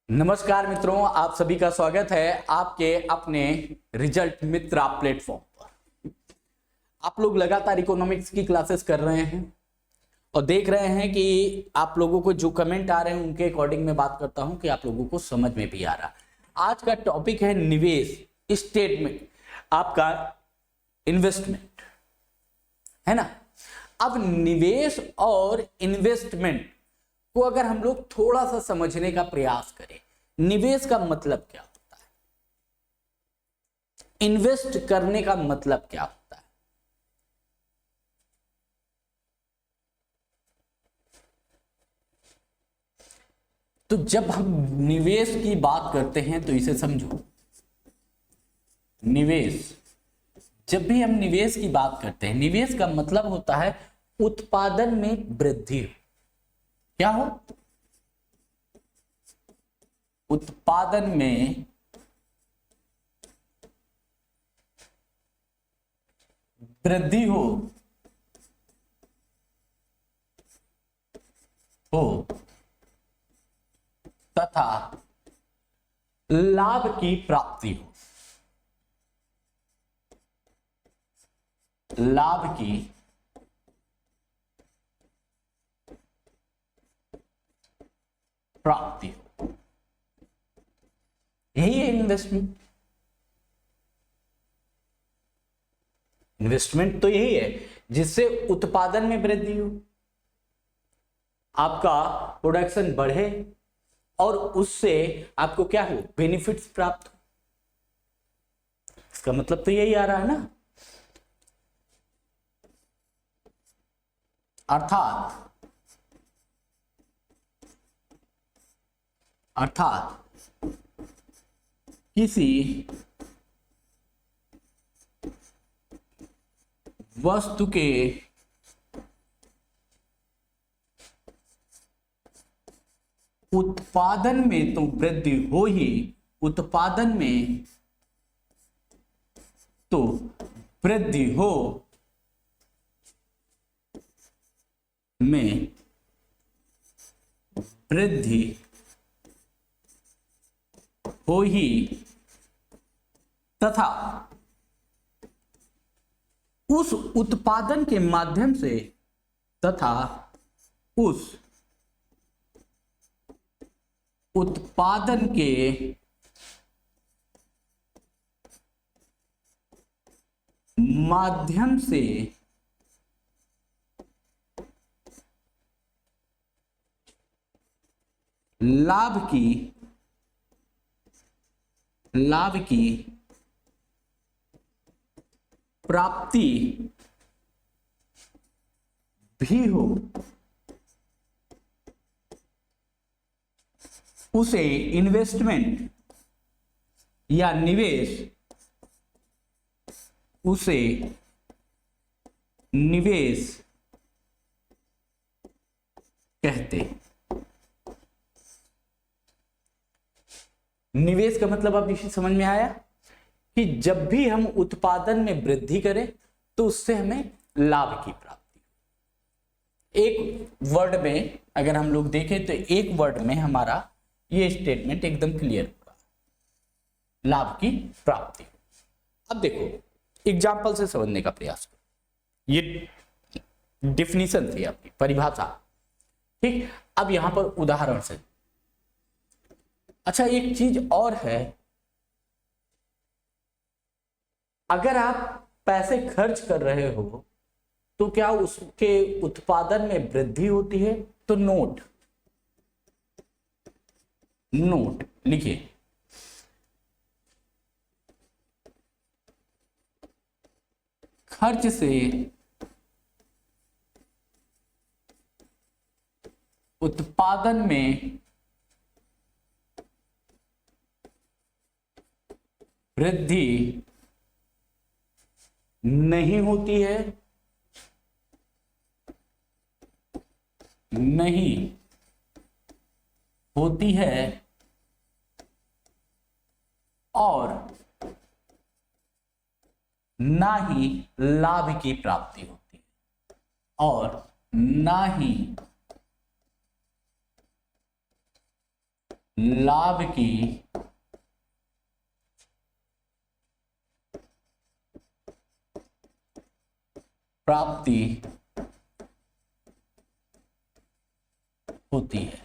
नमस्कार मित्रों, आप सभी का स्वागत है आपके अपने रिजल्ट मित्रा प्लेटफॉर्म पर। आप लोग लगातार इकोनॉमिक्स की क्लासेस कर रहे हैं और देख रहे हैं कि आप लोगों को जो कमेंट आ रहे हैं उनके अकॉर्डिंग मैं बात करता हूं कि आप लोगों को समझ में भी आ रहा। आज का टॉपिक है निवेश, स्टेटमेंट, आपका इन्वेस्टमेंट, है ना। अब निवेश और इन्वेस्टमेंट को अगर हम लोग थोड़ा सा समझने का प्रयास करें, निवेश का मतलब क्या होता है, इन्वेस्ट करने का मतलब क्या होता है। तो जब हम निवेश की बात करते हैं तो इसे समझो। निवेश, जब भी हम निवेश की बात करते हैं, निवेश का मतलब होता है उत्पादन में वृद्धि। क्या हो? उत्पादन में वृद्धि हो तथा लाभ की प्राप्ति हो। लाभ की प्राप्ति हो, यही है इन्वेस्टमेंट। इन्वेस्टमेंट तो यही है जिससे उत्पादन में वृद्धि हो, आपका प्रोडक्शन बढ़े और उससे आपको क्या हो, बेनिफिट्स प्राप्त हो। इसका मतलब तो यही आ रहा है ना। अर्थात किसी वस्तु के उत्पादन में तो वृद्धि हो ही, उत्पादन में तो वृद्धि हो में वृद्धि हो ही तथा उस उत्पादन के माध्यम से तथा उस उत्पादन के माध्यम से लाभ की प्राप्ति भी हो, उसे इन्वेस्टमेंट या निवेश, उसे निवेश कहते हैं। निवेश का मतलब अब इसे समझ में आया कि जब भी हम उत्पादन में वृद्धि करें तो उससे हमें लाभ की प्राप्ति। एक वर्ड में अगर हम लोग देखें तो एक वर्ड में हमारा ये स्टेटमेंट एकदम क्लियर होगा, लाभ की प्राप्ति। अब देखो एग्जाम्पल से समझने का प्रयास करो। ये डिफिनीशन थी आपकी, परिभाषा, ठीक। अब यहां पर उदाहरण से, अच्छा एक चीज और है, अगर आप पैसे खर्च कर रहे हो तो क्या उसके उत्पादन में वृद्धि होती है? तो नोट लिखिए, खर्च से उत्पादन में वृद्धि नहीं होती है, नहीं होती है और ना ही लाभ की प्राप्ति होती है, और ना ही लाभ की प्राप्ति होती है।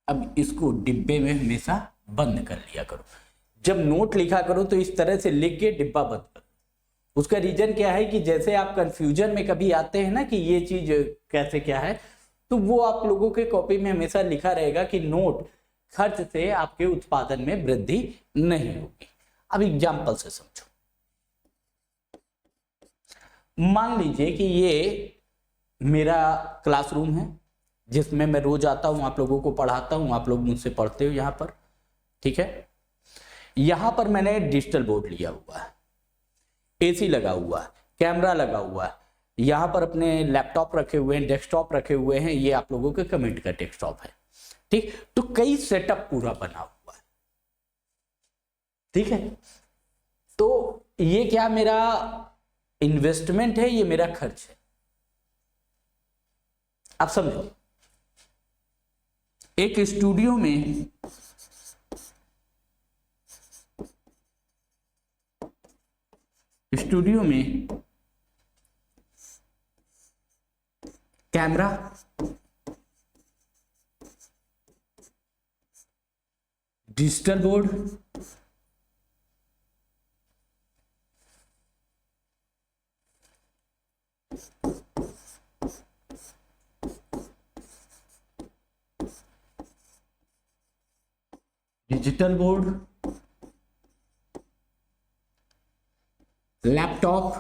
अब इसको डिब्बे में हमेशा बंद कर लिया करो। जब नोट लिखा करो तो इस तरह से लिख के डिब्बा बंद करो। उसका रीजन क्या है कि जैसे आप कंफ्यूजन में कभी आते हैं ना कि ये चीज कैसे क्या है, तो वो आप लोगों के कॉपी में हमेशा लिखा रहेगा कि नोट खर्च से आपके उत्पादन में वृद्धि नहीं होगी। अब एग्जाम्पल से समझो। मान लीजिए कि ये मेरा क्लासरूम है जिसमें मैं रोज आता हूं, आप लोगों को पढ़ाता हूं, आप लोग मुझसे पढ़ते हो यहां पर, ठीक है। यहां पर मैंने डिजिटल बोर्ड लिया हुआ है, एसी लगा हुआ है, कैमरा लगा हुआ है, यहां पर अपने लैपटॉप रखे हुए हैं, डेस्कटॉप रखे हुए हैं, ये आप लोगों के कमेंट का डेस्कटॉप है, ठीक। तो कई सेटअप पूरा बना हुआ है, ठीक है। तो ये क्या मेरा इन्वेस्टमेंट है, ये मेरा खर्च है। आप समझो, एक स्टूडियो में कैमरा, डिजिटल बोर्ड, लैपटॉप,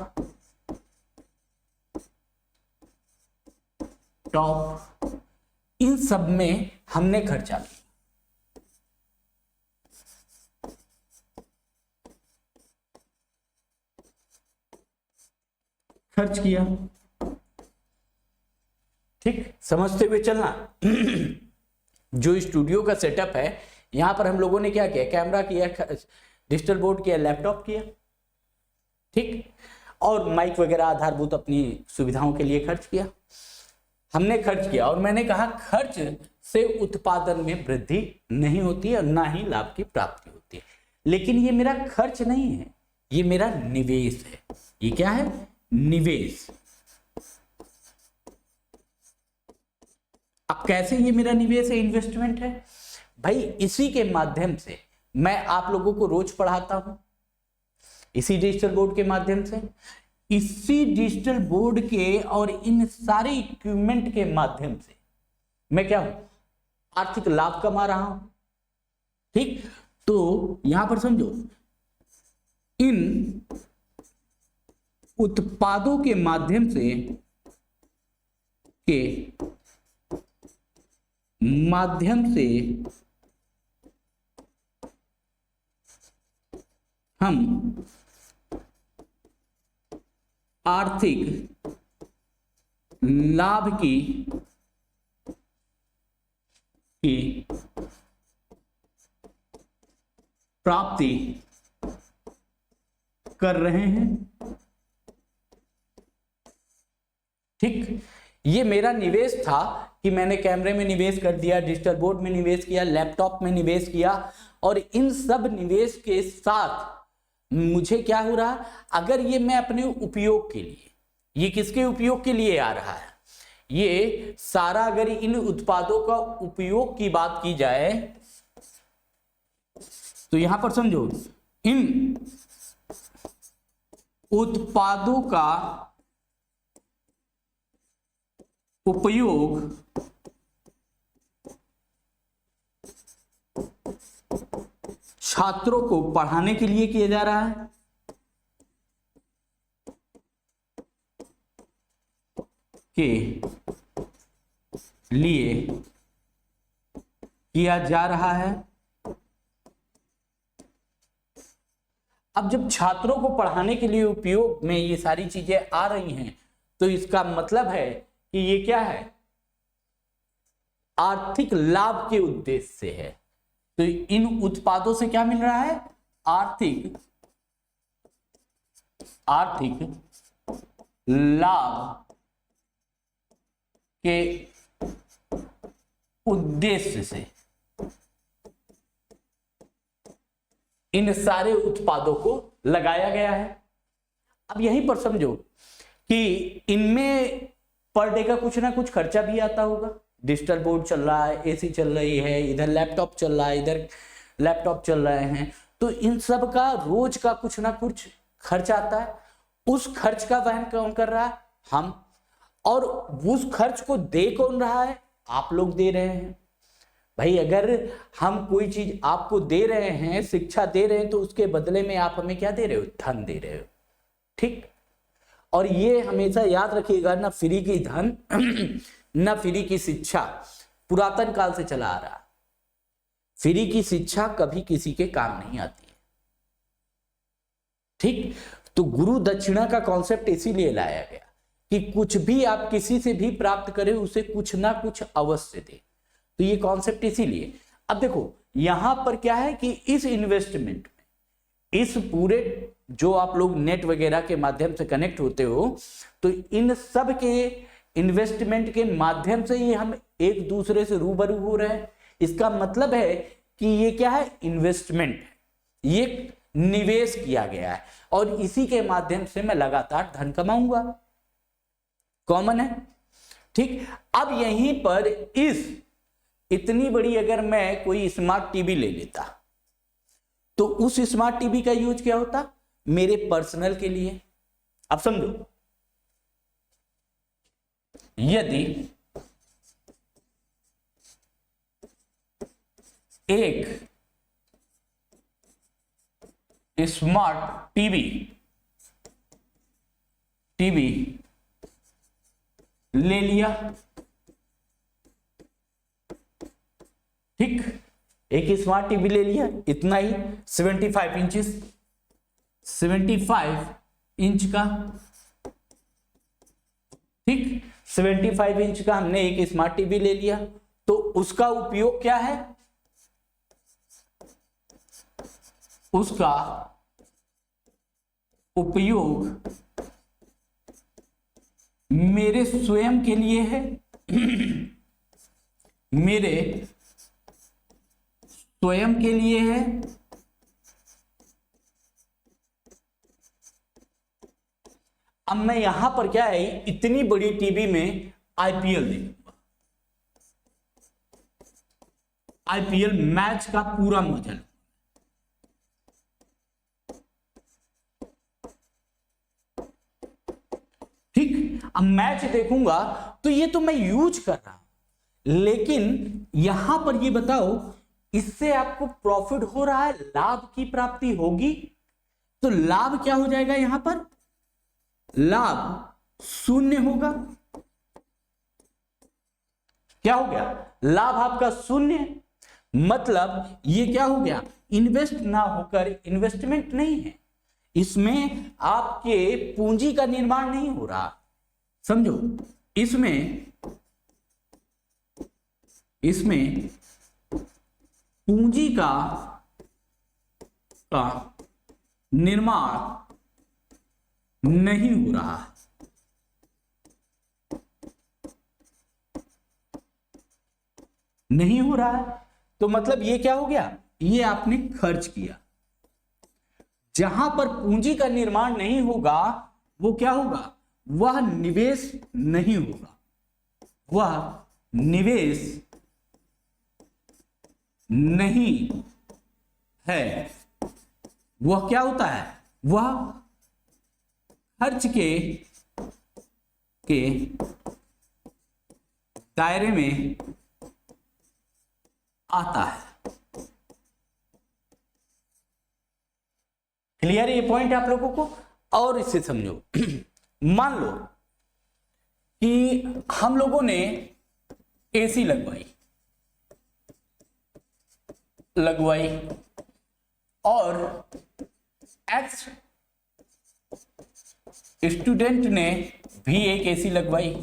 इन सब में हमने खर्चा किया। ठीक, समझते हुए चलना। जो स्टूडियो का सेटअप है, यहां पर हम लोगों ने क्या किया, कैमरा किया, डिजिटल बोर्ड किया, लैपटॉप किया, ठीक, और माइक वगैरह आधारभूत अपनी सुविधाओं के लिए खर्च किया, हमने खर्च किया। और मैंने कहा खर्च से उत्पादन में वृद्धि नहीं होती है और ना ही लाभ की प्राप्ति होती है। लेकिन ये मेरा खर्च नहीं है, ये मेरा निवेश है। ये क्या है, निवेश। अब कैसे ये मेरा निवेश है, इन्वेस्टमेंट है भाई, इसी के माध्यम से मैं आप लोगों को रोज पढ़ाता हूं, इसी डिजिटल बोर्ड के माध्यम से, इसी डिजिटल बोर्ड के और इन सारे इक्विपमेंट के माध्यम से मैं क्या हूं, आर्थिक लाभ कमा रहा हूं, ठीक। तो यहां पर समझो, इन उत्पादों के माध्यम से हम आर्थिक लाभ की प्राप्ति कर रहे हैं, ठीक। ये मेरा निवेश था कि मैंने कैमरे में निवेश कर दिया, डिजिटल बोर्ड में निवेश किया, लैपटॉप में निवेश किया, और इन सब निवेश के साथ मुझे क्या हो रहा, अगर ये मैं अपने उपयोग के लिए, ये किसके उपयोग के लिए आ रहा है, ये सारा अगर इन उत्पादों का उपयोग की बात की जाए तो यहां पर समझो, इन उत्पादों का उपयोग छात्रों को पढ़ाने के लिए किया जा रहा है, के लिए किया जा रहा है। अब जब छात्रों को पढ़ाने के लिए उपयोग में ये सारी चीजें आ रही हैं, तो इसका मतलब है कि ये क्या है, आर्थिक लाभ के उद्देश्य से है। तो इन उत्पादों से क्या मिल रहा है, आर्थिक लाभ के उद्देश्य से इन सारे उत्पादों को लगाया गया है। अब यहीं पर समझो कि इनमें पर डे का कुछ ना कुछ खर्चा भी आता होगा। डिजिटल बोर्ड चल रहा है, एसी चल रही है, इधर लैपटॉप चल रहा है, इधर लैपटॉप चल रहे हैं, तो इन सब का रोज का कुछ ना कुछ खर्च आता है। उस खर्च का वहन कौन कर रहा है? हम। और उस खर्च को दे कौन रहा है? आप लोग दे रहे हैं। भाई अगर हम कोई चीज आपको दे रहे हैं, शिक्षा दे रहे हैं, तो उसके बदले में आप हमें क्या दे रहे हो? धन दे रहे हो। ठीक। और ये हमेशा याद रखिएगा, ना फ्री की धन ना फ्री की शिक्षा पुरातन काल से चला आ रहा। फ्री की शिक्षा कभी किसी के काम नहीं आती है। ठीक। तो गुरु दक्षिणा का कॉन्सेप्ट इसीलिए लाया गया कि कुछ भी आप किसी से भी प्राप्त करें, उसे कुछ ना कुछ अवश्य दे। तो ये कॉन्सेप्ट इसीलिए। अब देखो यहां पर क्या है कि इस इन्वेस्टमेंट में, इस पूरे जो आप लोग नेट वगैरह के माध्यम से कनेक्ट होते हो, तो इन सब के इन्वेस्टमेंट के माध्यम से ही हम एक दूसरे से रूबरू हो रहे हैं। इसका मतलब है कि ये क्या है? इन्वेस्टमेंट है, ये निवेश किया गया है, और इसी के माध्यम से मैं लगातार धन कमाऊंगा। कॉमन है। ठीक। अब यहीं पर इतनी बड़ी अगर मैं कोई स्मार्ट टीवी ले लेता, तो उस स्मार्ट टीवी का यूज क्या होता? मेरे पर्सनल के लिए। अब समझो, यदि एक स्मार्ट टीवी ले लिया, ठीक, एक स्मार्ट टीवी ले लिया, इतना ही 75 इंचेस, 75 इंच का, ठीक, 75 इंच का हमने एक स्मार्ट टीवी ले लिया। तो उसका उपयोग क्या है? उसका उपयोग मेरे स्वयं के लिए है, मेरे स्वयं के लिए है, अब मैं यहां पर क्या है, इतनी बड़ी टीवी में आईपीएल देखूंगा, आईपीएल मैच का पूरा मजा। ठीक। अब मैच देखूंगा तो ये तो मैं यूज कर रहा हूं, लेकिन यहां पर ये बताओ, इससे आपको प्रॉफिट हो रहा है, लाभ की प्राप्ति होगी। तो लाभ क्या हो जाएगा? यहां पर लाभ शून्य होगा। क्या हो गया? लाभ आपका शून्य। मतलब ये क्या हो गया? इन्वेस्ट ना होकर इन्वेस्टमेंट नहीं है, इसमें आपके पूंजी का निर्माण नहीं हो रहा। समझो, इसमें पूंजी का निर्माण नहीं हो रहा, नहीं हो रहा है। तो मतलब ये क्या हो गया? ये आपने खर्च किया। जहां पर पूंजी का निर्माण नहीं होगा, वो क्या होगा? वह निवेश नहीं होगा, वह निवेश नहीं है। वह क्या होता है? वह खर्च के दायरे में आता है। क्लियर है ये पॉइंट आप लोगों को? और इससे समझो, मान लो कि हम लोगों ने एसी लगवाई और एक्स स्टूडेंट ने भी एक एसी लगवाई,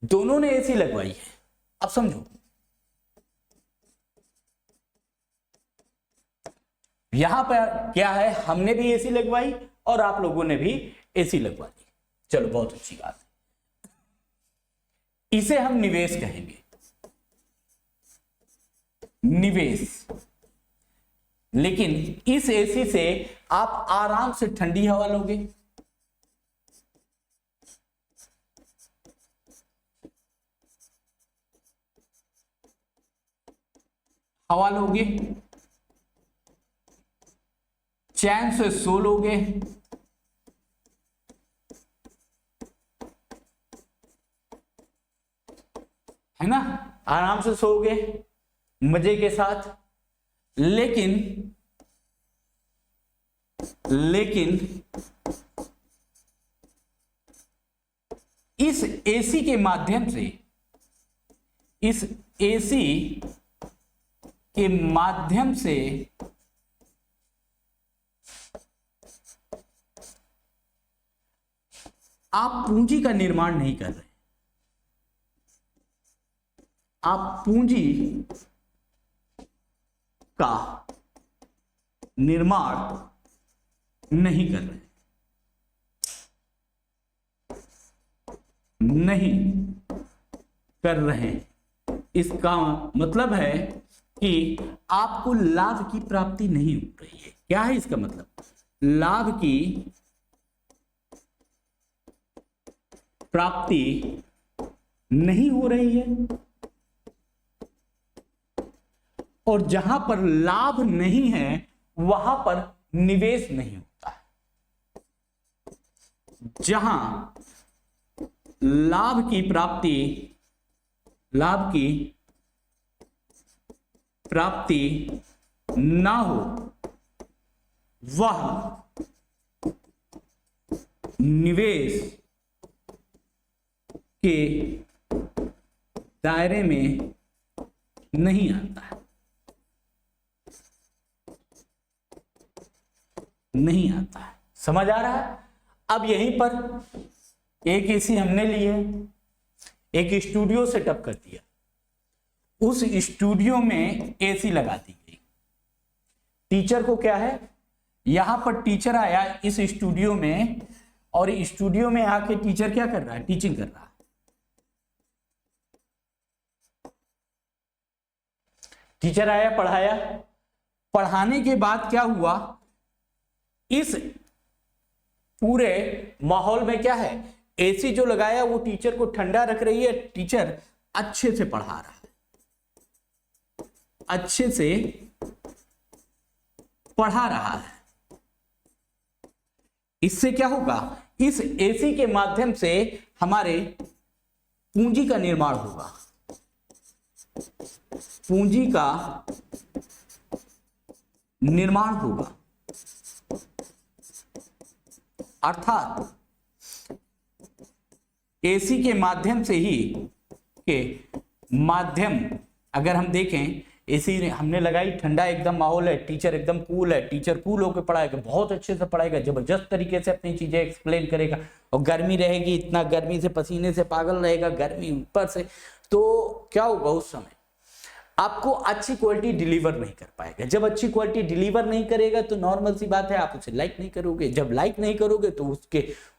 दोनों ने एसी लगवाई है। अब समझो, यहां पर क्या है? हमने भी एसी लगवाई और आप लोगों ने भी एसी लगवा दी। चलो बहुत अच्छी बात है, इसे हम निवेश कहेंगे, निवेश। लेकिन इस एसी से आप आराम से ठंडी हवा लोगे, हवा लोगे, चैन से सो लोगे, है ना, आराम से सोओगे मजे के साथ। लेकिन इस एसी के माध्यम से, इस एसी के माध्यम से आप पूंजी का निर्माण नहीं कर रहे, आप पूंजी का निर्माण नहीं कर रहे, नहीं कर रहे। इसका मतलब है कि आपको लाभ की प्राप्ति नहीं हो रही है। क्या है इसका मतलब? लाभ की प्राप्ति नहीं हो रही है, और जहां पर लाभ नहीं है वहां पर निवेश नहीं होता है। जहां लाभ की प्राप्ति ना हो वह निवेश के दायरे में नहीं आता है, नहीं आता है। समझ आ रहा है? अब यहीं पर एक एसी हमने ली है, एक स्टूडियो सेटअप कर दिया, उस स्टूडियो में एसी लगा दी गई। टीचर को क्या है, यहां पर टीचर आया इस स्टूडियो में, और स्टूडियो में आके टीचर क्या कर रहा है? टीचिंग कर रहा है। टीचर आया, पढ़ाया, पढ़ाने के बाद क्या हुआ, इस पूरे माहौल में क्या है, एसी जो लगाया वो टीचर को ठंडा रख रही है। टीचर अच्छे से पढ़ा रहा है, अच्छे से पढ़ा रहा है। इससे क्या होगा, इस एसी के माध्यम से हमारे पूंजी का निर्माण होगा, पूंजी का निर्माण होगा। अर्थात एसी के माध्यम से ही, के माध्यम अगर हम देखें, एसी हमने लगाई, ठंडा एकदम माहौल है, टीचर एकदम कूल है, टीचर कूल होकर पढ़ाएगा, बहुत अच्छे से पढ़ाएगा, जबरदस्त तरीके से अपनी चीजें एक्सप्लेन करेगा। और गर्मी रहेगी, इतना गर्मी से पसीने से पागल रहेगा, गर्मी ऊपर से, तो क्या होगा, उस समय आपको अच्छी क्वालिटी डिलीवर नहीं कर पाएगा। जब अच्छी क्वालिटी डिलीवर नहीं करेगा तो नॉर्मल सी बात है आप उसे लाइक नहीं करोगे। जब लाइक नहीं करोगे तो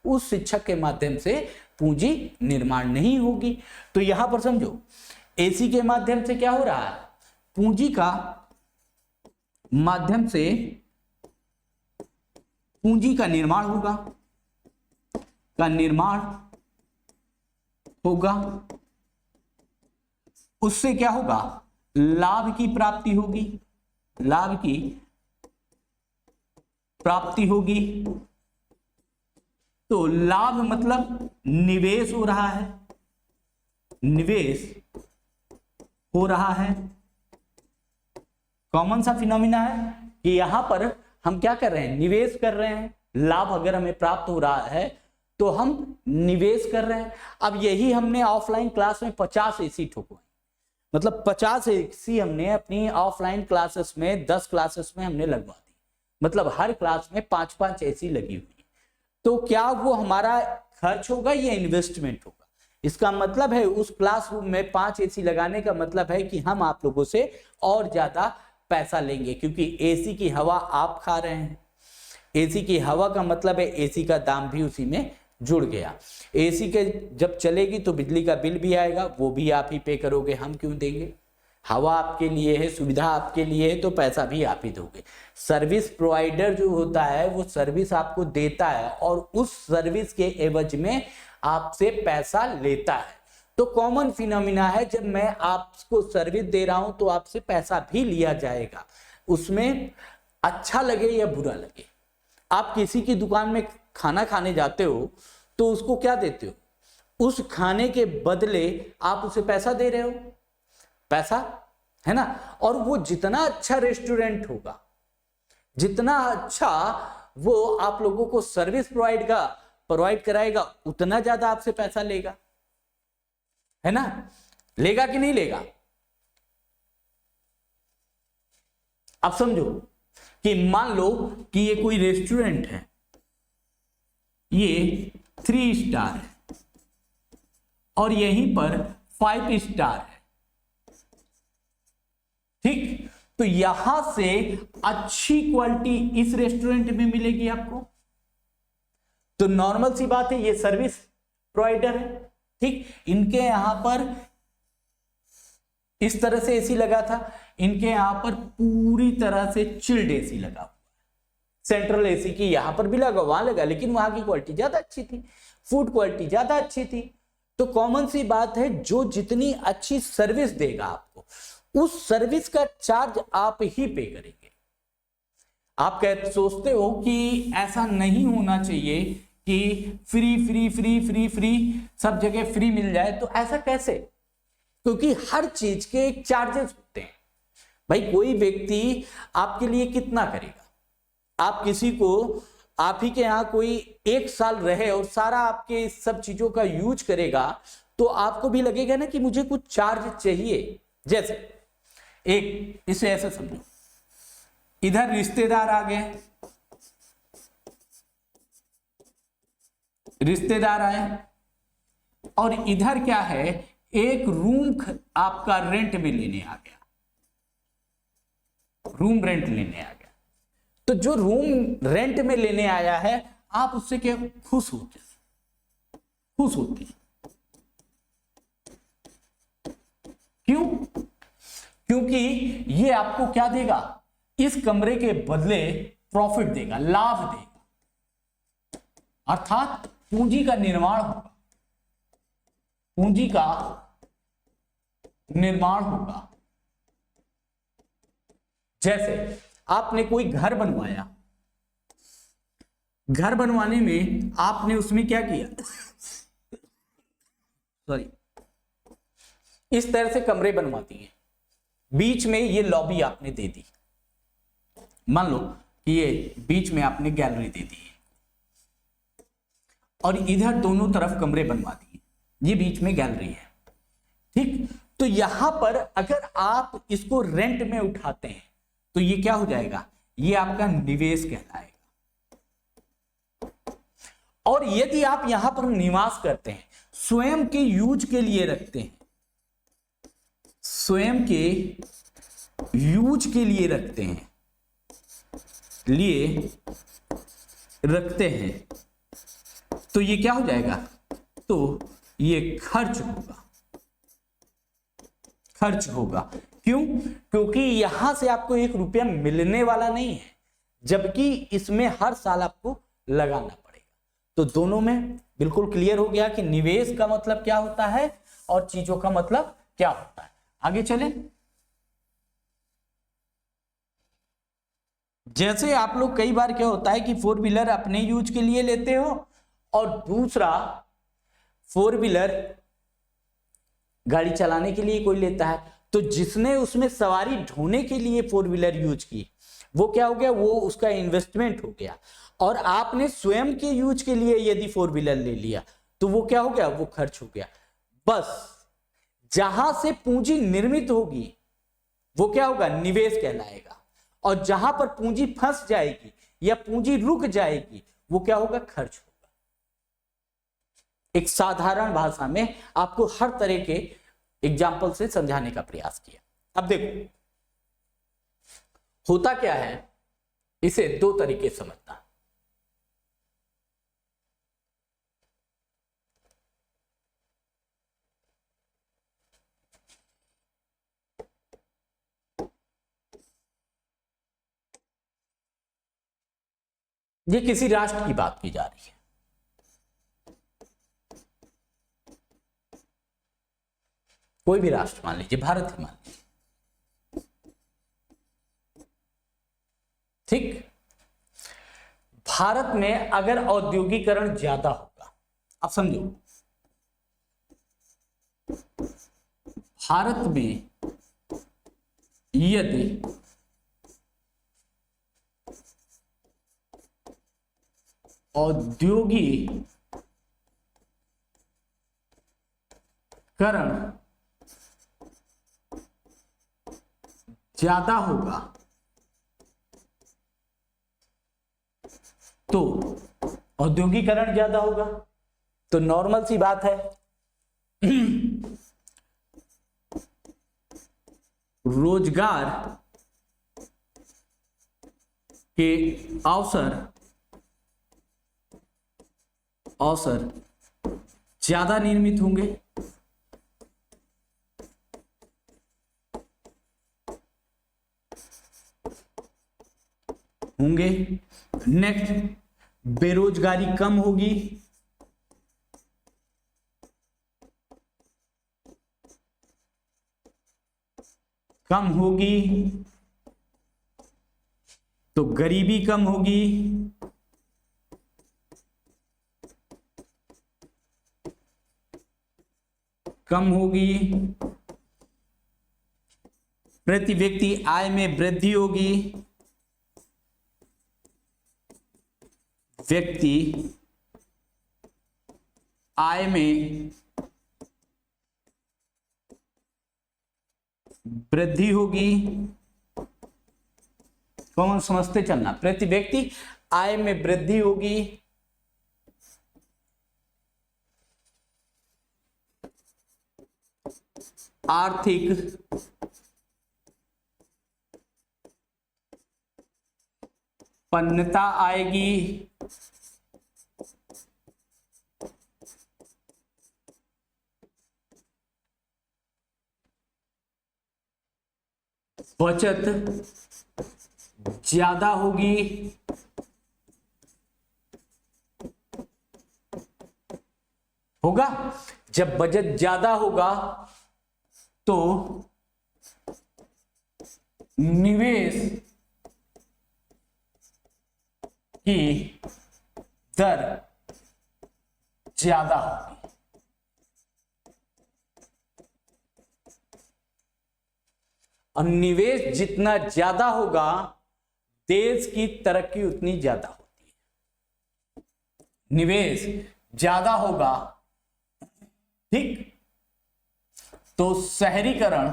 उस शिक्षक के माध्यम से पूंजी निर्माण नहीं होगी। तो यहां पर समझो, एसी के माध्यम से क्या हो रहा है, पूंजी का माध्यम से पूंजी का निर्माण होगा, उससे क्या होगा, लाभ की प्राप्ति होगी, लाभ की प्राप्ति होगी। तो लाभ मतलब निवेश हो रहा है, निवेश हो रहा है। कॉमन सा फिनोमिना है कि यहां पर हम क्या कर रहे हैं, निवेश कर रहे हैं। लाभ अगर हमें प्राप्त हो रहा है तो हम निवेश कर रहे हैं। अब यही हमने ऑफलाइन क्लास में 50 एसी ठोकवाए, मतलब 50 एसी हमने अपनी ऑफलाइन क्लासेस में 10 क्लासेस में हमने लगवा दी, मतलब हर क्लास में 5-5 एसी लगी हुई। तो क्या वो हमारा खर्च होगा या इन्वेस्टमेंट होगा? इसका मतलब है उस क्लासरूम में 5 एसी लगाने का मतलब है कि हम आप लोगों से और ज्यादा पैसा लेंगे, क्योंकि एसी की हवा आप खा रहे हैं, एसी की हवा का मतलब है एसी का दाम भी उसी में जुड़ गया। एसी के जब चलेगी तो बिजली का बिल भी आएगा, वो भी आप ही पे करोगे, हम क्यों देंगे? हवा आपके लिए है, सुविधा आपके लिए है, तो पैसा भी आप ही दोगे। सर्विस प्रोवाइडर जो होता है वो सर्विस आपको देता है और उस सर्विस के एवज में आपसे पैसा लेता है। तो कॉमन फिनोमिना है, जब मैं आपको सर्विस दे रहा हूं तो आपसे पैसा भी लिया जाएगा, उसमें अच्छा लगे या बुरा लगे। आप किसी की दुकान में खाना खाने जाते हो तो उसको क्या देते हो? उस खाने के बदले आप उसे पैसा दे रहे हो, पैसा, है ना। और वो जितना अच्छा रेस्टोरेंट होगा, जितना अच्छा वो आप लोगों को सर्विस प्रोवाइड कराएगा, उतना ज्यादा आपसे पैसा लेगा, है ना। लेगा कि नहीं लेगा? अब समझो कि मान लो कि ये कोई रेस्टोरेंट है, ये 3 स्टार है और यहीं पर 5 स्टार है, ठीक। तो यहां से अच्छी क्वालिटी इस रेस्टोरेंट में मिलेगी आपको। तो नॉर्मल सी बात है, ये सर्विस प्रोवाइडर है, ठीक। इनके यहां पर इस तरह से एसी लगा था, इनके यहां पर पूरी तरह से चिल्ड एसी लगा, सेंट्रल एसी की यहां पर भी लगा, वहां लगा, लेकिन वहां की क्वालिटी ज्यादा अच्छी थी, फूड क्वालिटी ज्यादा अच्छी थी। तो कॉमन सी बात है, जो जितनी अच्छी सर्विस देगा आपको, उस सर्विस का चार्ज आप ही पे करेंगे। आप सोचते हो कि ऐसा नहीं होना चाहिए कि free free free free free सब जगह फ्री मिल जाए, तो ऐसा कैसे? क्योंकि हर चीज के एक चार्जेस होते हैं। भाई कोई व्यक्ति आपके लिए कितना करेगा? आप किसी को, आप ही के यहां कोई 1 साल रहे और सारा आपके सब चीजों का यूज करेगा, तो आपको भी लगेगा ना कि मुझे कुछ चार्ज चाहिए। जैसे एक, इसे ऐसे समझो, इधर रिश्तेदार आ गए, रिश्तेदार आए, और इधर क्या है, एक रूम आपका रेंट में लेने आ गया, रूम रेंट लेने आ गया। तो जो रूम रेंट में लेने आया है, आप उससे क्या खुश होते? खुश होते। क्यों? क्योंकि ये आपको क्या देगा? इस कमरे के बदले प्रॉफिट देगा, लाभ देगा, अर्थात पूंजी का निर्माण होगा, पूंजी का निर्माण होगा। जैसे आपने कोई घर बनवाया, घर बनवाने में आपने उसमें क्या किया, सॉरी, इस तरह से कमरे बनवा दिए, बीच में ये लॉबी आपने दे दी, मान लो कि ये बीच में आपने गैलरी दे दी और इधर दोनों तरफ कमरे बनवा दिए, ये बीच में गैलरी है, ठीक। तो यहां पर अगर आप इसको रेंट में उठाते हैं तो ये क्या हो जाएगा? ये आपका निवेश कहलाएगा। और यदि आप यहां पर निवास करते हैं, स्वयं के यूज के लिए रखते हैं, स्वयं के यूज के लिए रखते हैं, तो ये क्या हो जाएगा? तो ये खर्च होगा, खर्च होगा। क्यों? क्योंकि यहां से आपको 1 रुपया मिलने वाला नहीं है, जबकि इसमें हर साल आपको लगाना पड़ेगा। तो दोनों में बिल्कुल क्लियर हो गया कि निवेश का मतलब क्या होता है और चीजों का मतलब क्या होता है। आगे चलें। जैसे आप लोग कई बार क्या होता है कि 4 व्हीलर अपने यूज के लिए लेते हो और दूसरा 4 व्हीलर गाड़ी चलाने के लिए कोई लेता है, तो जिसने उसमें सवारी ढोने के लिए 4 व्हीलर यूज की, वो क्या हो गया? वो उसका इन्वेस्टमेंट हो गया। और आपने स्वयं के यूज के लिए यदि 4 व्हीलर ले लिया तो वो क्या हो गया? वो खर्च हो गया। बस जहां से पूंजी निर्मित होगी वो क्या होगा? निवेश कहलाएगा। और जहां पर पूंजी फंस जाएगी या पूंजी रुक जाएगी वो क्या होगा? खर्च होगा। एक साधारण भाषा में आपको हर तरह के एग्जाम्पल से समझाने का प्रयास किया। अब देखो होता क्या है, इसे 2 तरीके से समझना। ये किसी राष्ट्र की बात की जा रही है। कोई भी राष्ट्र मान लीजिए, भारत ही मान लीजिए, ठीक। भारत में अगर औद्योगिकरण ज्यादा होगा, अब समझो, भारत में यदि औद्योगिकरण ज्यादा होगा तो औद्योगिकरण ज्यादा होगा तो नॉर्मल सी बात है रोजगार के अवसर ज्यादा निर्मित होंगे। नेक्स्ट, बेरोजगारी कम होगी। तो गरीबी कम होगी। प्रति व्यक्ति आय में वृद्धि होगी। व्यक्ति आय में वृद्धि होगी। कौन समझते चलना, प्रति व्यक्ति आय में वृद्धि होगी। आर्थिक संपन्नता आएगी। बचत ज्यादा होगी। जब बचत ज्यादा होगा तो निवेश की दर ज्यादा होगी। और निवेश जितना ज्यादा होगा देश की तरक्की उतनी ज्यादा होती है। निवेश ज्यादा होगा, ठीक, तो शहरीकरण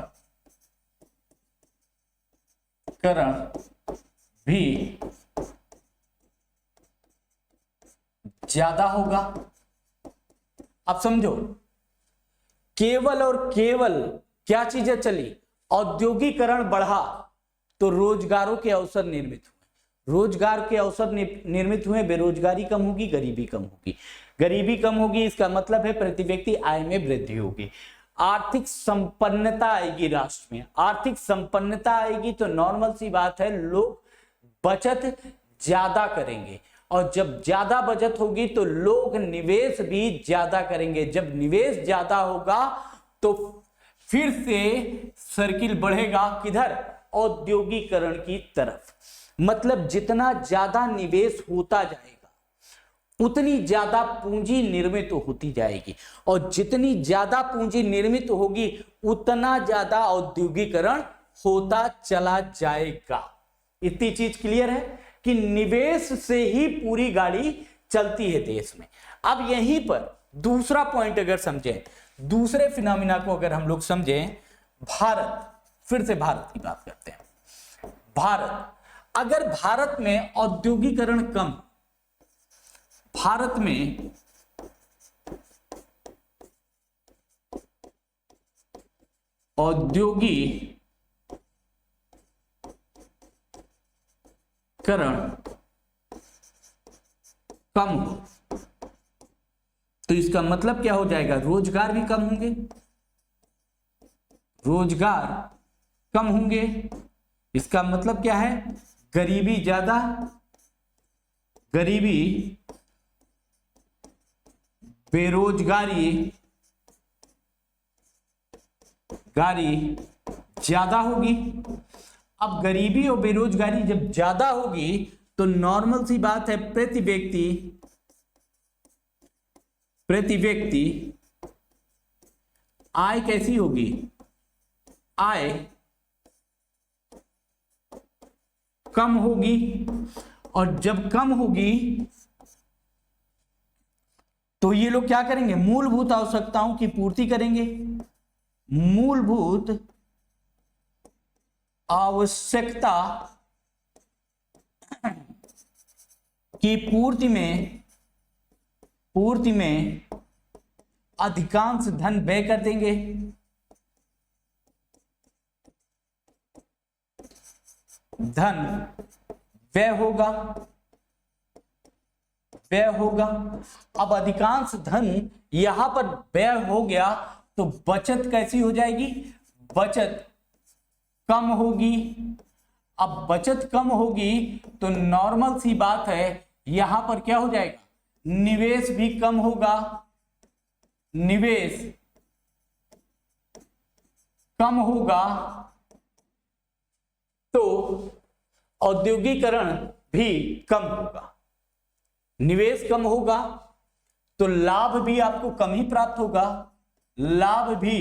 भी ज्यादा होगा। अब समझो, केवल और केवल क्या चीजें चली, औद्योगिकरण बढ़ा तो रोजगारों के अवसर निर्मित हुए। रोजगार के अवसर निर्मित हुए, बेरोजगारी कम होगी, गरीबी कम होगी। गरीबी कम होगी, इसका मतलब है प्रति व्यक्ति आय में वृद्धि होगी। आर्थिक संपन्नता आएगी राष्ट्र में। आर्थिक संपन्नता आएगी तो नॉर्मल सी बात है, लोग बचत ज्यादा करेंगे। और जब ज्यादा बचत होगी तो लोग निवेश भी ज्यादा करेंगे। जब निवेश ज्यादा होगा तो फिर से सर्किल बढ़ेगा किधर, औद्योगिकरण की तरफ। मतलब जितना ज्यादा निवेश होता जाएगा उतनी ज्यादा पूंजी निर्मित होती जाएगी, और जितनी ज्यादा पूंजी निर्मित होगी उतना ज्यादा औद्योगिकरण होता चला जाएगा। इतनी चीज क्लियर है कि निवेश से ही पूरी गाड़ी चलती है देश में। अब यहीं पर दूसरा पॉइंट अगर समझें, दूसरे फिनोमिना को अगर हम लोग समझें, भारत, फिर से भारत की बात करते हैं। भारत, अगर भारत में औद्योगिकरण कम, भारत में औद्योगिकरण कम हो तो इसका मतलब क्या हो जाएगा, रोजगार भी कम होंगे। रोजगार कम होंगे, इसका मतलब क्या है, गरीबी ज्यादा, गरीबी, बेरोजगारी ज्यादा होगी। अब गरीबी और बेरोजगारी जब ज्यादा होगी तो नॉर्मल सी बात है प्रति व्यक्ति आय कैसी होगी, आय कम होगी। और जब कम होगी तो ये लोग क्या करेंगे, मूलभूत आवश्यकताओं की पूर्ति करेंगे। मूलभूत आवश्यकता की पूर्ति में अधिकांश धन व्यय कर देंगे। धन व्यय होगा। अब अधिकांश धन यहां पर व्यय हो गया तो बचत कैसी हो जाएगी, बचत कम होगी। अब बचत कम होगी तो नॉर्मल सी बात है यहां पर क्या हो जाएगा, निवेश भी कम होगा। निवेश कम होगा तो औद्योगिकरण भी कम होगा। निवेश कम होगा तो लाभ भी आपको कम ही प्राप्त होगा। लाभ भी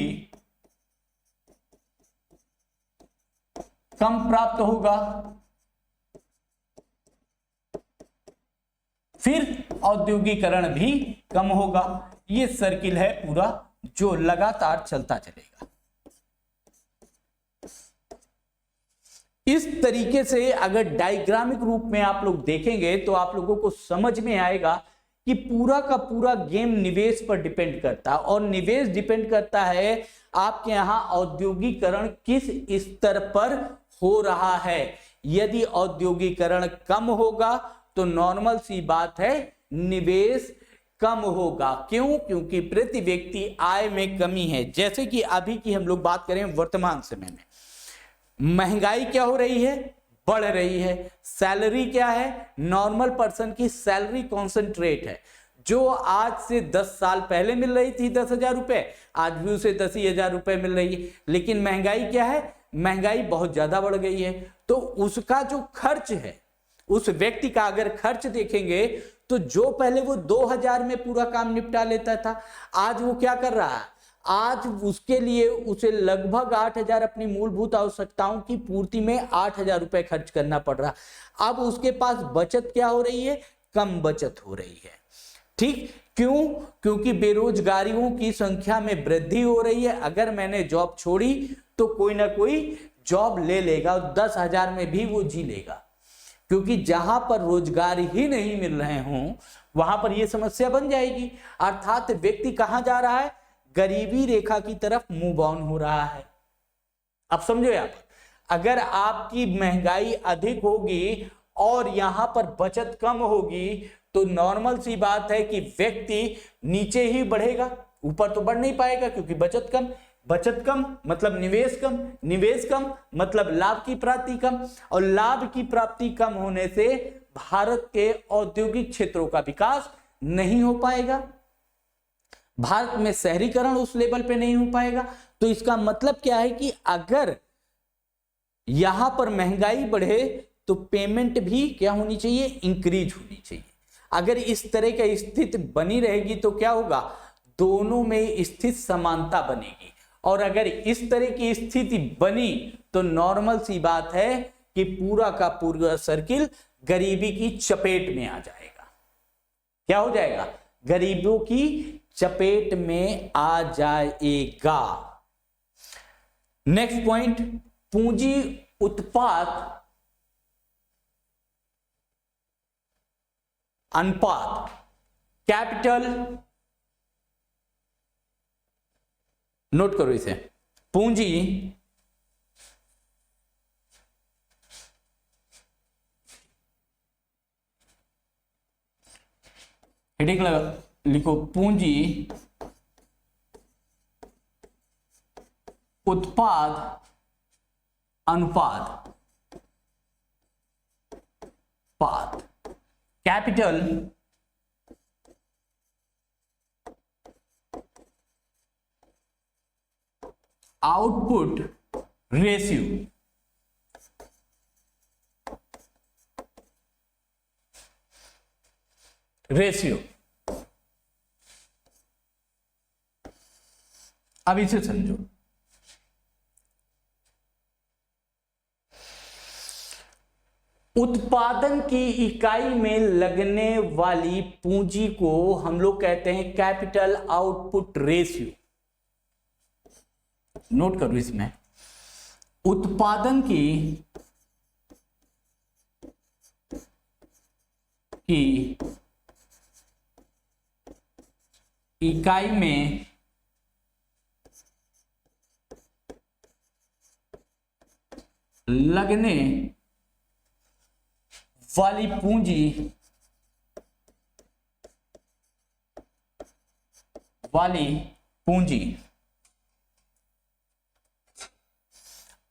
कम प्राप्त होगा। फिर औद्योगिकरण भी कम होगा। ये सर्किल है पूरा जो लगातार चलता चलेगा। इस तरीके से अगर डायग्रामिक रूप में आप लोग देखेंगे तो आप लोगों को समझ में आएगा कि पूरा का पूरा गेम निवेश पर डिपेंड करता है। और निवेश डिपेंड करता है आपके यहां औद्योगिकरण किस स्तर पर हो रहा है। यदि औद्योगिकरण कम होगा तो नॉर्मल सी बात है निवेश कम होगा। क्यों? क्योंकि प्रति व्यक्ति आय में कमी है। जैसे कि अभी की हम लोग बात करें वर्तमान समय में, महंगाई क्या हो रही है, बढ़ रही है। सैलरी क्या है, नॉर्मल पर्सन की सैलरी कॉन्सेंट्रेट है। जो आज से 10 साल पहले मिल रही थी 10,000 रुपए, आज भी उसे 10,000 रुपए मिल रही है। लेकिन महंगाई क्या है, महंगाई बहुत ज्यादा बढ़ गई है। तो उसका जो खर्च है, उस व्यक्ति का अगर खर्च देखेंगे तो जो पहले वो 2,000 में पूरा काम निपटा लेता था, आज वो क्या कर रहा है, आज उसके लिए उसे लगभग 8,000 अपनी मूलभूत आवश्यकताओं की पूर्ति में 8,000 रुपए खर्च करना पड़ रहा। अब उसके पास बचत क्या हो रही है, कम बचत हो रही है। ठीक, क्यों? क्योंकि बेरोजगारियों की संख्या में वृद्धि हो रही है। अगर मैंने जॉब छोड़ी तो कोई ना कोई जॉब ले लेगा, 10,000 में भी वो जी लेगा। क्योंकि जहां पर रोजगार ही नहीं मिल रहे हों वहां पर यह समस्या बन जाएगी। अर्थात व्यक्ति कहां जा रहा है, गरीबी रेखा की तरफ मूव ऑन हो रहा है। अब समझो यहां पर, अगर आपकी महंगाई अधिक होगी और यहां पर बचत कम होगी तो नॉर्मल सी बात है कि व्यक्ति नीचे ही बढ़ेगा, ऊपर तो बढ़ नहीं पाएगा क्योंकि बचत कम। बचत कम मतलब निवेश कम, निवेश कम मतलब लाभ की प्राप्ति कम, और लाभ की प्राप्ति कम होने से भारत के औद्योगिक क्षेत्रों का विकास नहीं हो पाएगा। भारत में शहरीकरण उस लेवल पे नहीं हो पाएगा। तो इसका मतलब क्या है कि अगर यहां पर महंगाई बढ़े तो पेमेंट भी क्या होनी चाहिए, इंक्रीज होनी चाहिए। अगर इस तरह की स्थिति बनी रहेगी तो क्या होगा, दोनों में स्थिति समानता बनेगी। और अगर इस तरह की स्थिति बनी तो नॉर्मल सी बात है कि पूरा का पूरा सर्किल गरीबी की चपेट में आ जाएगा। क्या हो जाएगा, गरीबों की चपेट में आ जाएगा। नेक्स्ट पॉइंट, पूंजी उत्पाद अनुपात, कैपिटल, नोट करो इसे, पूंजी हेडिंग लगा लिखो, पूंजी उत्पाद अनुपात, कैपिटल आउटपुट रेशियो, अब इसे समझो। उत्पादन की इकाई में लगने वाली पूंजी को हम लोग कहते हैं कैपिटल आउटपुट रेशियो। नोट करो इसमें, उत्पादन की इकाई में लगने वाली पूंजी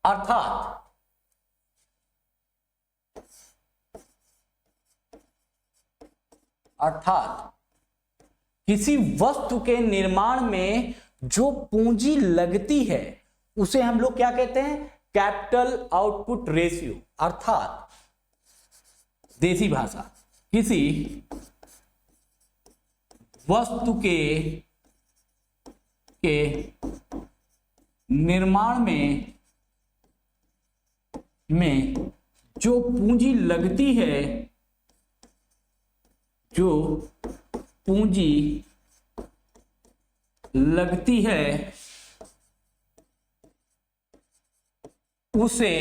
अर्थात किसी वस्तु के निर्माण में जो पूंजी लगती है उसे हम लोग क्या कहते हैं, कैपिटल आउटपुट रेशियो। अर्थात देसी भाषा, किसी वस्तु के निर्माण में जो पूंजी लगती है, उसे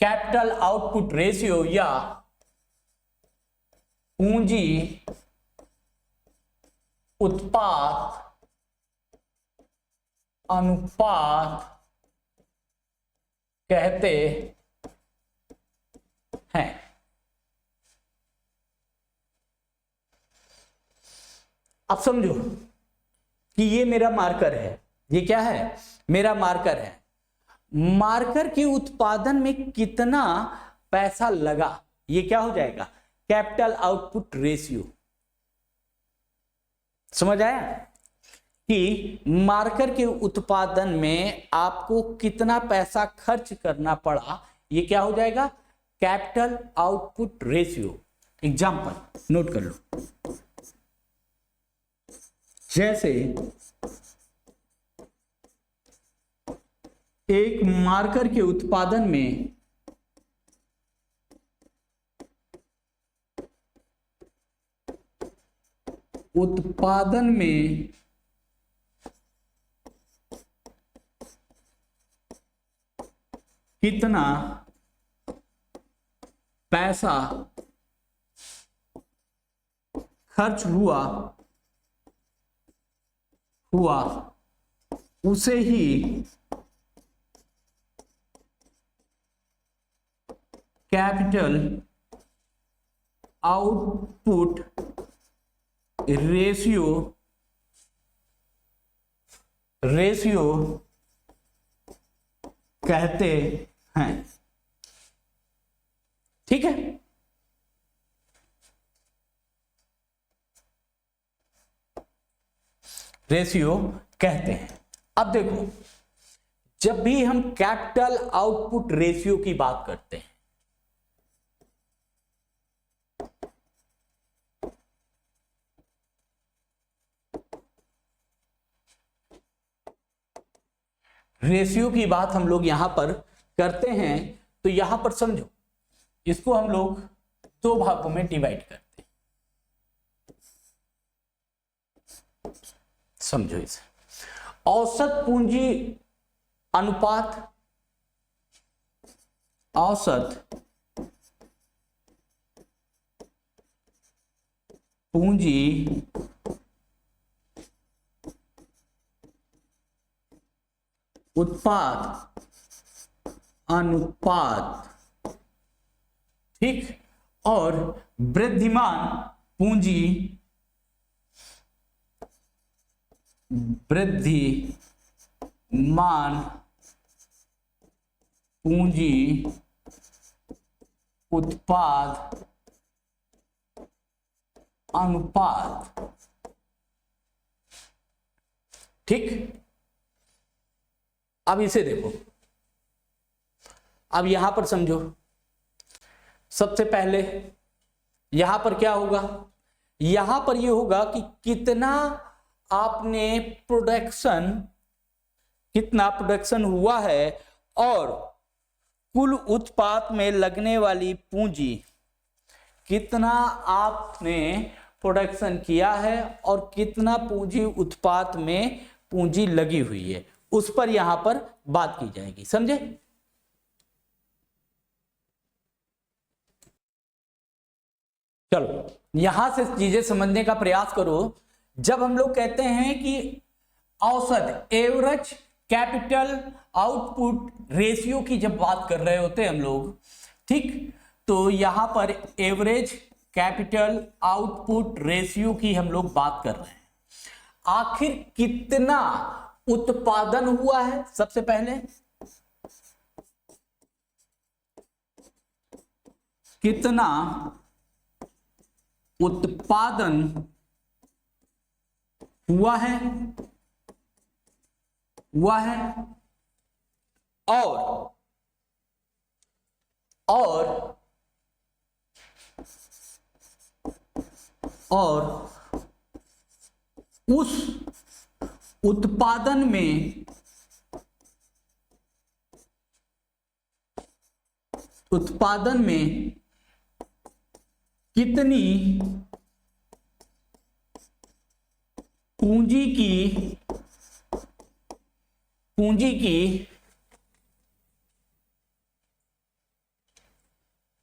कैपिटल आउटपुट रेशियो या पूंजी उत्पाद अनुपात कहते हैं। अब समझो कि ये मेरा मार्कर है, ये क्या है, मेरा मार्कर है। मार्कर के उत्पादन में कितना पैसा लगा, ये क्या हो जाएगा, कैपिटल आउटपुट रेशियो। समझ आया कि मार्कर के उत्पादन में आपको कितना पैसा खर्च करना पड़ा, ये क्या हो जाएगा, capital output ratio. Example note कर लो, जैसे एक मार्कर के उत्पादन में कितना पैसा खर्च हुआ उसे ही कैपिटल आउटपुट रेशियो कहते हैं। ठीक है, रेशियो कहते हैं। अब देखो, जब भी हम कैपिटल आउटपुट रेशियो की बात करते हैं, रेशियो की बात हम लोग यहां पर करते हैं, तो यहां पर समझो, इसको हम लोग दो भागों में डिवाइड करते हैं। समझो इसे, औसत पूंजी अनुपात, औसत पूंजी उत्पाद अनुपात, ठीक, और वृद्धिमान पूंजी उत्पाद अनुपात। ठीक, अब इसे देखो, अब यहां पर समझो। सबसे पहले यहां पर क्या होगा, यहां पर यह होगा कि कितना आपने कितना प्रोडक्शन हुआ है और कुल उत्पाद में लगने वाली पूंजी, कितना आपने प्रोडक्शन किया है और कितना पूंजी उत्पाद में पूंजी लगी हुई है, उस पर यहां पर बात की जाएगी। समझे? चलो यहां से चीजें समझने का प्रयास करो। जब हम लोग कहते हैं कि औसत, एवरेज कैपिटल आउटपुट रेशियो की जब बात कर रहे होते हैं हम लोग, ठीक, तो यहां पर एवरेज कैपिटल आउटपुट रेशियो की हम लोग बात कर रहे हैं। आखिर कितना उत्पादन हुआ है, सबसे पहले कितना उत्पादन हुआ है और उस उत्पादन में कितनी पूंजी की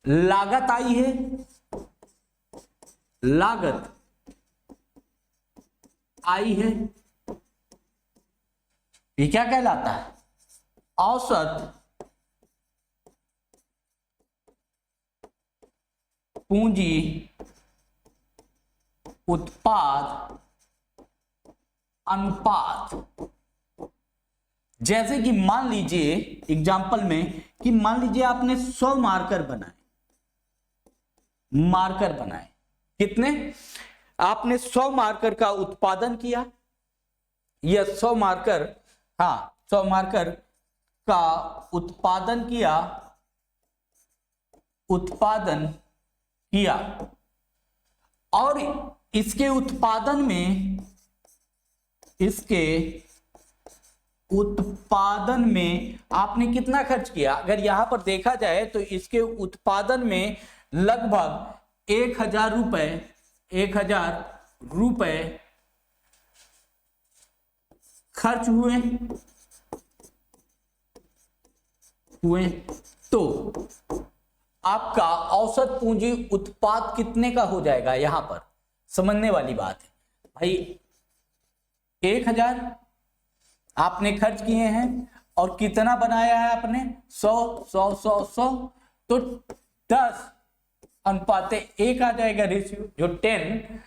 लागत आई है, ये क्या कहलाता है? औसत पूंजी उत्पाद अनुपात। जैसे कि मान लीजिए एग्जाम्पल में कि मान लीजिए आपने 100 मार्कर बनाए, कितने? आपने 100 मार्कर का उत्पादन किया, या 100 मार्कर, हाँ 100 मार्कर का उत्पादन किया और इसके उत्पादन में आपने कितना खर्च किया? अगर यहां पर देखा जाए तो इसके उत्पादन में लगभग 1000 रुपए खर्च हुए। तो आपका औसत पूंजी उत्पाद कितने का हो जाएगा? यहां पर समझने वाली बात है भाई, 1000 आपने खर्च किए हैं और कितना बनाया है आपने? 100 तो 10:1 आ जाएगा रेशियो। जो 10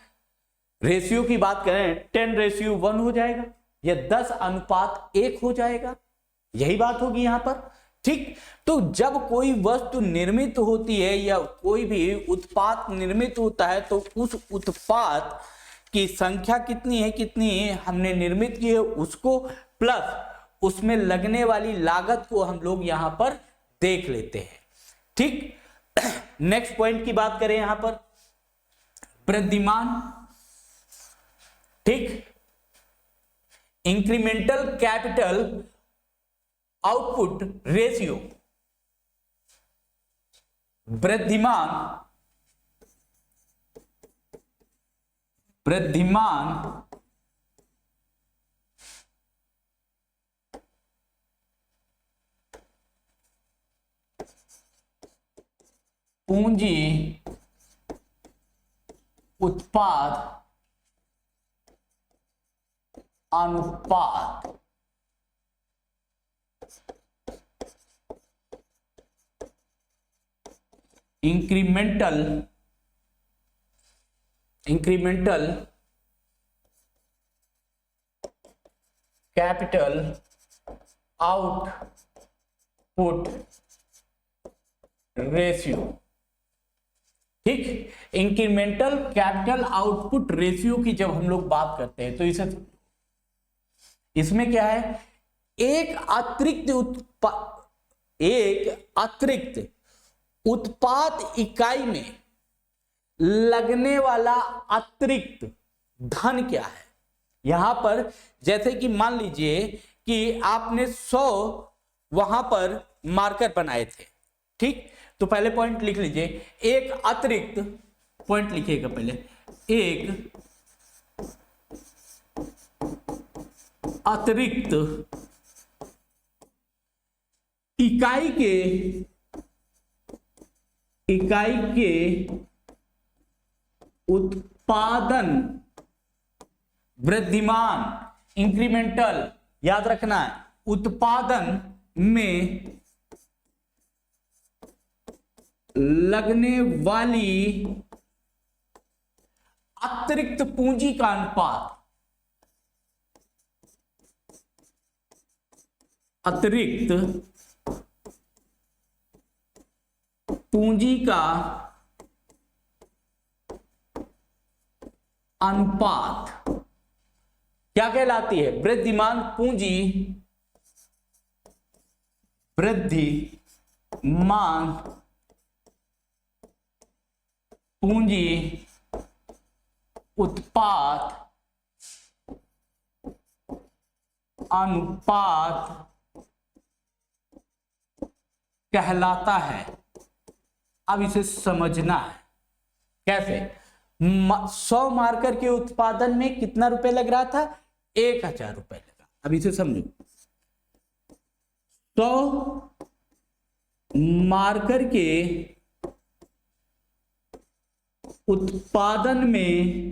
रेशियो की बात करें, 10:1 हो जाएगा, या 10:1 हो जाएगा। यही बात होगी यहां पर, ठीक। तो जब कोई वस्तु निर्मित होती है या कोई भी उत्पाद निर्मित होता है तो उस उत्पाद की संख्या कितनी हमने निर्मित की है उसको, प्लस उसमें लगने वाली लागत को हम लोग यहां पर देख लेते हैं, ठीक। नेक्स्ट पॉइंट की बात करें यहां पर, वृद्धिमान, ठीक। Incremental capital output ratio, Wriddhiman पूंजी उत्पाद अनुपात। इंक्रीमेंटल कैपिटल आउटपुट रेशियो, ठीक। इंक्रीमेंटल कैपिटल आउटपुट रेशियो की जब हम लोग बात करते हैं तो इसमें क्या है, एक अतिरिक्त उत्पाद इकाई में लगने वाला अतिरिक्त धन क्या है। यहां पर जैसे कि मान लीजिए कि आपने 100 वहां पर मार्कर बनाए थे, ठीक, तो पहले पॉइंट लिख लीजिए, एक अतिरिक्त पॉइंट लिखिएगा पहले, एक अतिरिक्त इकाई के उत्पादन वृद्धिमान, इंक्रीमेंटल याद रखना है, उत्पादन में लगने वाली अतिरिक्त पूंजी का अनुपात, अतिरिक्त पूंजी का अनुपात क्या कहलाती है, वृद्धिमान पूंजी, वृद्धिमान पूंजी उत्पाद अनुपात कहलाता है। अब इसे समझना है कैसे। 100 मार्कर के उत्पादन में कितना रुपए लग रहा था, 1000 रुपए लगा। अब इसे समझो, 100 मार्कर के उत्पादन में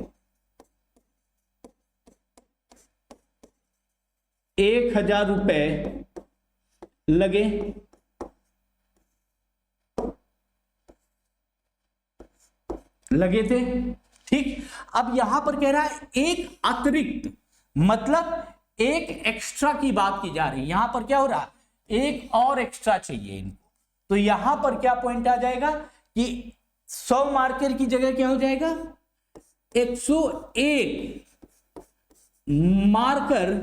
1000 रुपए लगे, थे, ठीक। अब यहां पर कह रहा है एक अतिरिक्त, मतलब एक एक्स्ट्रा की बात की जा रही है। यहां पर क्या हो रहा है, एक और एक्स्ट्रा चाहिए इनको, तो यहां पर क्या पॉइंट आ जाएगा कि 100 मार्कर की जगह क्या हो जाएगा, 101 मार्कर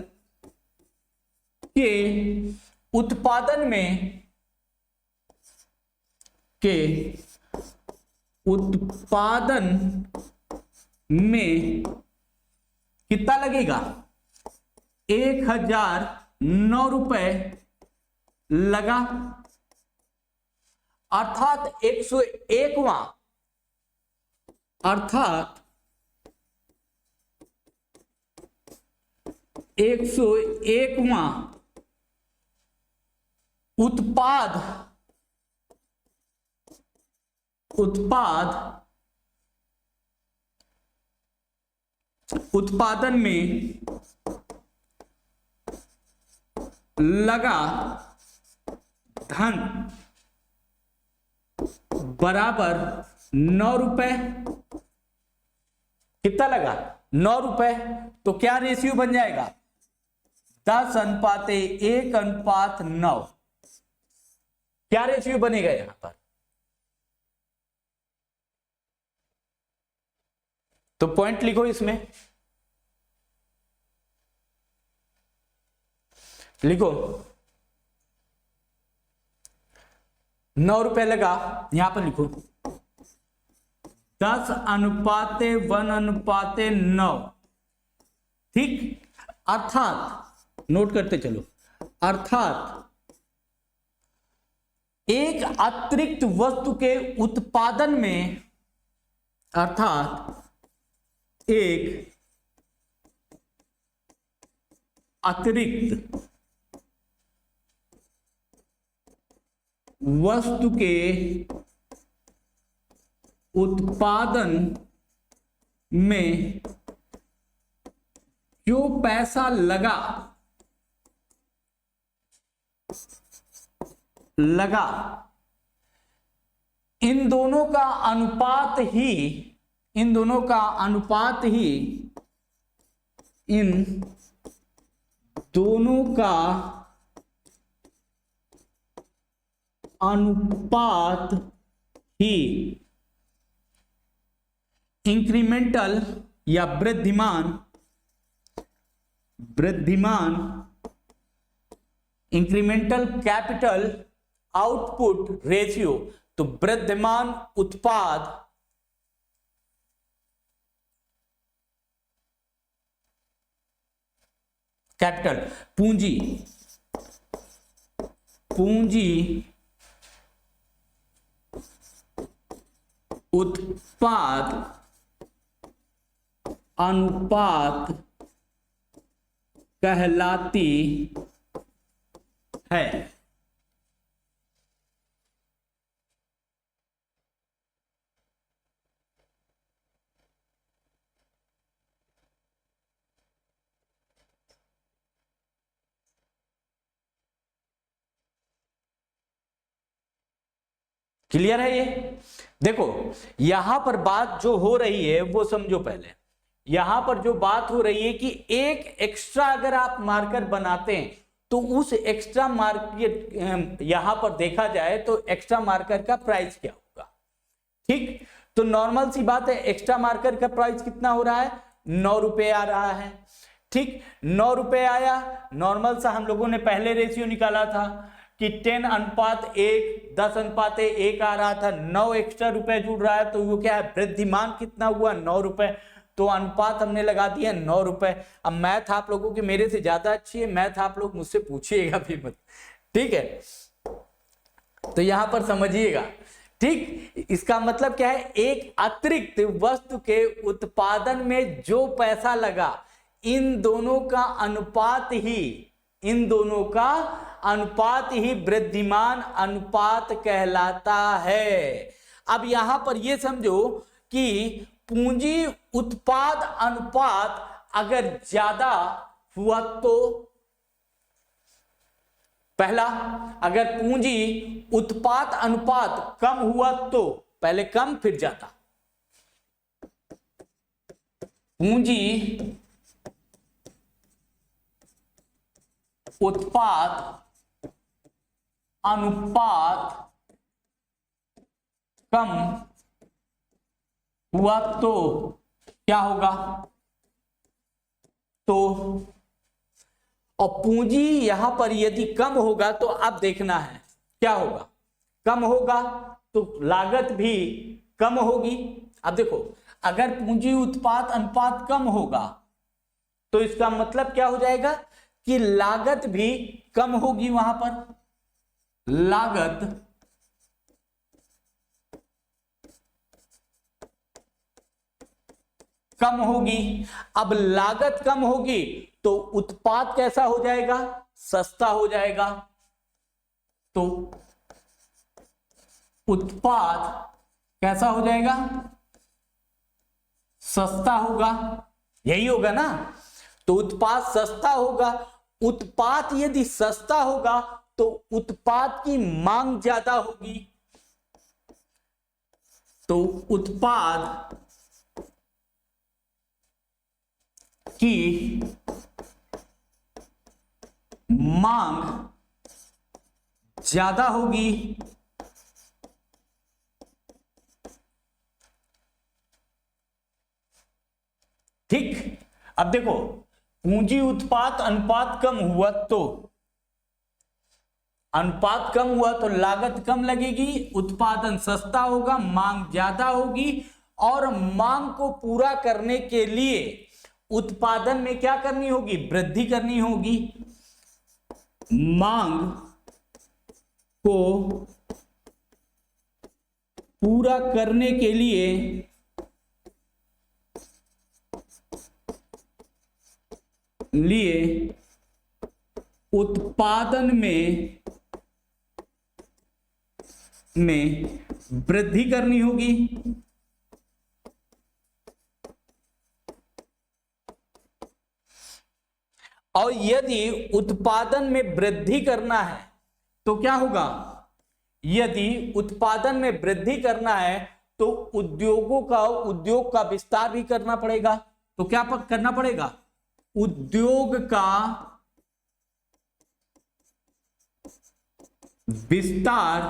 के उत्पादन में कितना लगेगा, 1009 रुपए लगा, अर्थात 101वां, अर्थात 101वां उत्पादन में लगा धन बराबर 9 रुपए। कितना लगा, 9 रुपए। तो क्या रेशियो बन जाएगा, 10:1:9। क्या रेशियो बनेगा यहां पर, तो पॉइंट लिखो इसमें, लिखो 9 रुपए लगा, यहां पर लिखो 10:1:9, ठीक। अर्थात नोट करते चलो, अर्थात एक अतिरिक्त वस्तु के उत्पादन में, अर्थात एक अतिरिक्त वस्तु के उत्पादन में जो पैसा लगा इन दोनों का अनुपात ही इन दोनों का अनुपात ही इंक्रीमेंटल या Wriddhiman incremental capital output ratio, तो वृद्धिमान उत्पाद कैपिटल पूंजी उत्पाद अनुपात कहलाती है। क्लियर है ये? देखो यहां पर बात जो हो रही है वो समझो पहले। यहां पर जो बात हो रही है कि एक एक्स्ट्रा अगर आप मार्कर बनाते हैं तो उस एक्स्ट्रा मार्केट यहां पर देखा जाए तो एक्स्ट्रा मार्कर का प्राइस क्या होगा। ठीक, तो नॉर्मल सी बात है, एक्स्ट्रा मार्कर का प्राइस कितना हो रहा है, 9 रुपए आ रहा है। ठीक, 9 रुपए आया। नॉर्मल सा हम लोगों ने पहले रेशियो निकाला था कि 10:1, 10:1 आ रहा था। 9 एक्स्ट्रा रुपए जुड़ रहा है तो वो क्या है, वृद्धिमान कितना हुआ, 9 रुपए। तो अनुपात हमने लगा दिया 9 रुपए। अब मैथ आप लोगों की मेरे से ज्यादा अच्छी है, मैथ आप लोग मुझसे पूछिएगा भी मत। ठीक है, तो यहां पर समझिएगा। ठीक, इसका मतलब क्या है, एक अतिरिक्त वस्तु के उत्पादन में जो पैसा लगा, इन दोनों का अनुपात ही वृद्धिमान अनुपात कहलाता है। अब यहां पर यह समझो कि पूंजी उत्पाद अनुपात अगर ज्यादा हुआ तो, पहला, अगर पूंजी उत्पाद अनुपात कम हुआ तो, पहले कम फिर ज्यादा। पूंजी उत्पाद अनुपात कम हुआ तो क्या होगा, तो और पूंजी यहां पर यदि कम होगा तो अब देखना है क्या होगा, कम होगा तो लागत भी कम होगी। अब देखो, अगर पूंजी उत्पाद अनुपात कम होगा तो इसका मतलब क्या हो जाएगा कि लागत भी कम होगी। वहां पर लागत कम होगी। अब लागत कम होगी तो उत्पाद कैसा हो जाएगा, सस्ता हो जाएगा। तो उत्पाद कैसा हो जाएगा, सस्ता होगा। यही होगा ना, तो उत्पाद सस्ता होगा। उत्पाद यदि सस्ता होगा तो उत्पाद की मांग ज्यादा होगी, तो उत्पाद की मांग ज्यादा होगी। ठीक, अब देखो, पूंजी उत्पाद अनुपात कम हुआ तो, अनुपात कम हुआ तो लागत कम लगेगी, उत्पादन सस्ता होगा, मांग ज्यादा होगी। और मांग को पूरा करने के लिए उत्पादन में क्या करनी होगी, वृद्धि करनी होगी। मांग को पूरा करने के लिए उत्पादन में वृद्धि करनी होगी। और यदि उत्पादन में वृद्धि करना है तो क्या होगा, यदि उत्पादन में वृद्धि करना है तो उद्योग का विस्तार भी करना पड़ेगा। तो क्या करना पड़ेगा, उद्योग का विस्तार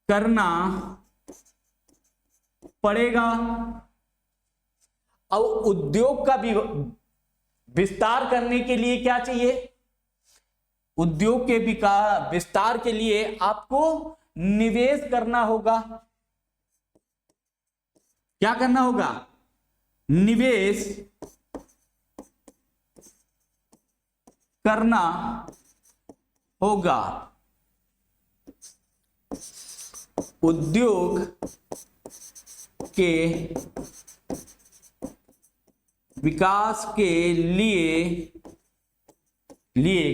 करना पड़ेगा। अब उद्योग का विस्तार करने के लिए क्या चाहिए? उद्योग के विस्तार के लिए आपको निवेश करना होगा। क्या करना होगा? निवेश करना होगा। उद्योग के विकास के लिए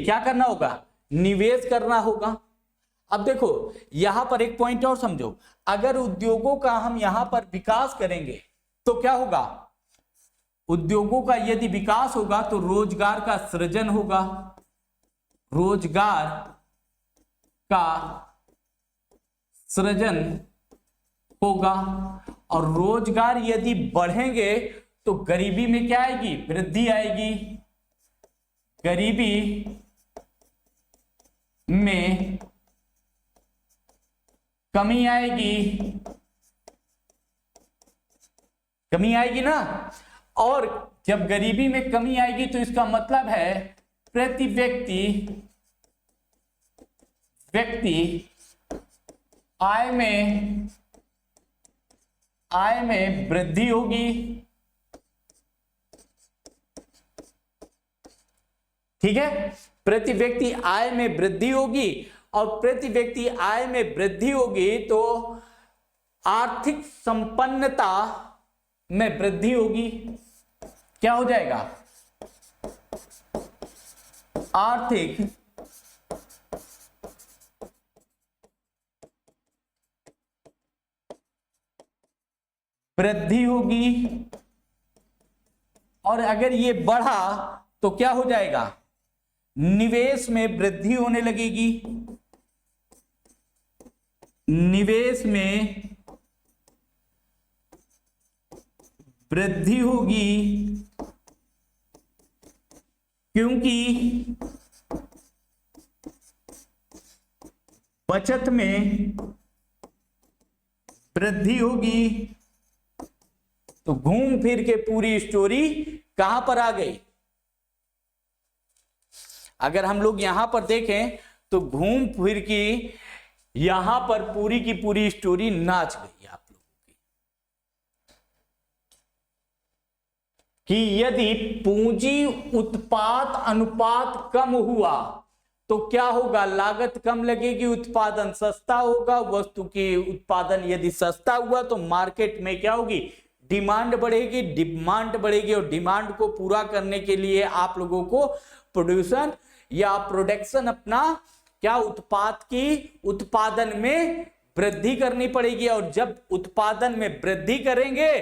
क्या करना होगा? निवेश करना होगा। अब देखो यहां पर एक पॉइंट और समझो, अगर उद्योगों का हम यहां पर विकास करेंगे तो क्या होगा? उद्योगों का यदि विकास होगा तो रोजगार का सृजन होगा। रोजगार का सृजन होगा, और रोजगार यदि बढ़ेंगे तो गरीबी में क्या आएगी? वृद्धि आएगी। गरीबी में कमी आएगी। कमी आएगी ना। और जब गरीबी में कमी आएगी तो इसका मतलब है प्रति व्यक्ति आय में वृद्धि होगी। ठीक है, प्रति व्यक्ति आय में वृद्धि होगी, और प्रति व्यक्ति आय में वृद्धि होगी तो आर्थिक संपन्नता में वृद्धि होगी। क्या हो जाएगा? आर्थिक वृद्धि होगी। और अगर ये बढ़ा तो क्या हो जाएगा? निवेश में वृद्धि होने लगेगी। निवेश में वृद्धि होगी, क्योंकि बचत में वृद्धि होगी। तो घूम फिर के पूरी स्टोरी कहां पर आ गई? अगर हम लोग यहां पर देखें तो घूम फिर की यहां पर पूरी की पूरी स्टोरी नाच गई आप लोगों की, कि यदि पूंजी उत्पाद अनुपात कम हुआ तो क्या होगा? लागत कम लगेगी, उत्पादन सस्ता होगा। वस्तु की उत्पादन यदि सस्ता हुआ तो मार्केट में क्या होगी? डिमांड बढ़ेगी। डिमांड बढ़ेगी और डिमांड को पूरा करने के लिए आप लोगों को प्रोड्यूसन या प्रोडक्शन अपना क्या उत्पाद की उत्पादन में वृद्धि करनी पड़ेगी। और जब उत्पादन में वृद्धि करेंगे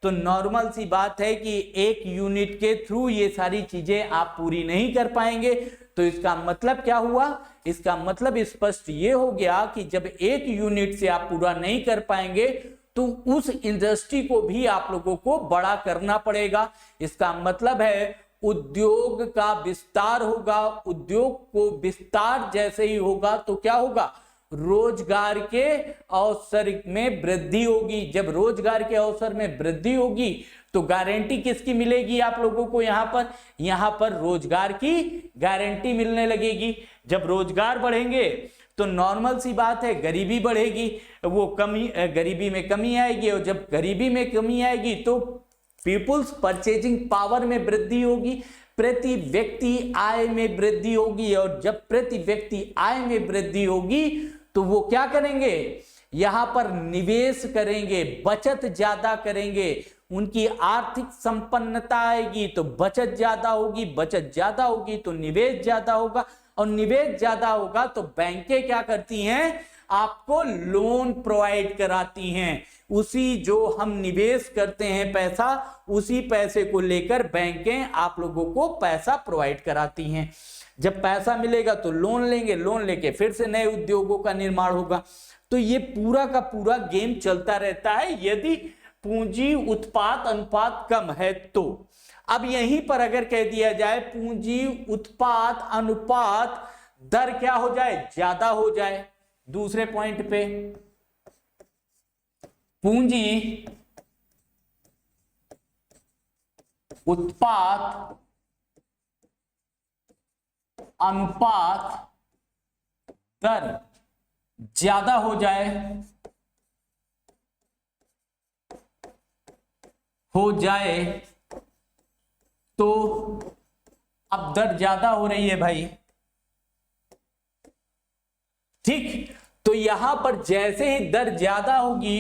तो नॉर्मल सी बात है कि एक यूनिट के थ्रू ये सारी चीजें आप पूरी नहीं कर पाएंगे। तो इसका मतलब क्या हुआ? इसका मतलब स्पष्ट ये हो गया कि जब एक यूनिट से आप पूरा नहीं कर पाएंगे तो उस इंडस्ट्री को भी आप लोगों को बड़ा करना पड़ेगा। इसका मतलब है उद्योग का विस्तार होगा। उद्योग को विस्तार जैसे ही होगा तो क्या होगा? रोजगार के अवसर में वृद्धि होगी। जब रोजगार के अवसर में वृद्धि होगी तो गारंटी किसकी मिलेगी आप लोगों को? यहां पर रोजगार की गारंटी मिलने लगेगी। जब रोजगार बढ़ेंगे तो नॉर्मल सी बात है गरीबी बढ़ेगी, वो गरीबी में कमी आएगी। और जब गरीबी में कमी आएगी तो पीपुल्स परचेजिंग पावर में वृद्धि होगी, प्रति व्यक्ति आय में वृद्धि होगी। और जब प्रति व्यक्ति आय में वृद्धि होगी तो वो क्या करेंगे? यहां पर निवेश करेंगे, बचत ज्यादा करेंगे, उनकी आर्थिक संपन्नता आएगी तो बचत ज्यादा होगी, बचत ज्यादा होगी तो निवेश ज्यादा होगा, और निवेश ज्यादा होगा तो बैंकें क्या करती हैं? आपको लोन प्रोवाइड कराती हैं। उसी जो हम निवेश करते हैं पैसा, उसी पैसे को लेकर बैंकें आप लोगों को पैसा प्रोवाइड कराती हैं। जब पैसा मिलेगा तो लोन लेंगे, लोन लेके फिर से नए उद्योगों का निर्माण होगा। तो ये पूरा का पूरा गेम चलता रहता है यदि पूंजी उत्पाद अनुपात कम है तो। अब यहीं पर अगर कह दिया जाए पूंजी उत्पाद अनुपात दर क्या हो जाए? ज्यादा हो जाए। दूसरे पॉइंट पे पूंजी उत्पाद अनुपात दर ज्यादा हो जाए तो अब दर ज्यादा हो रही है भाई, ठीक। तो यहां पर जैसे ही दर ज्यादा होगी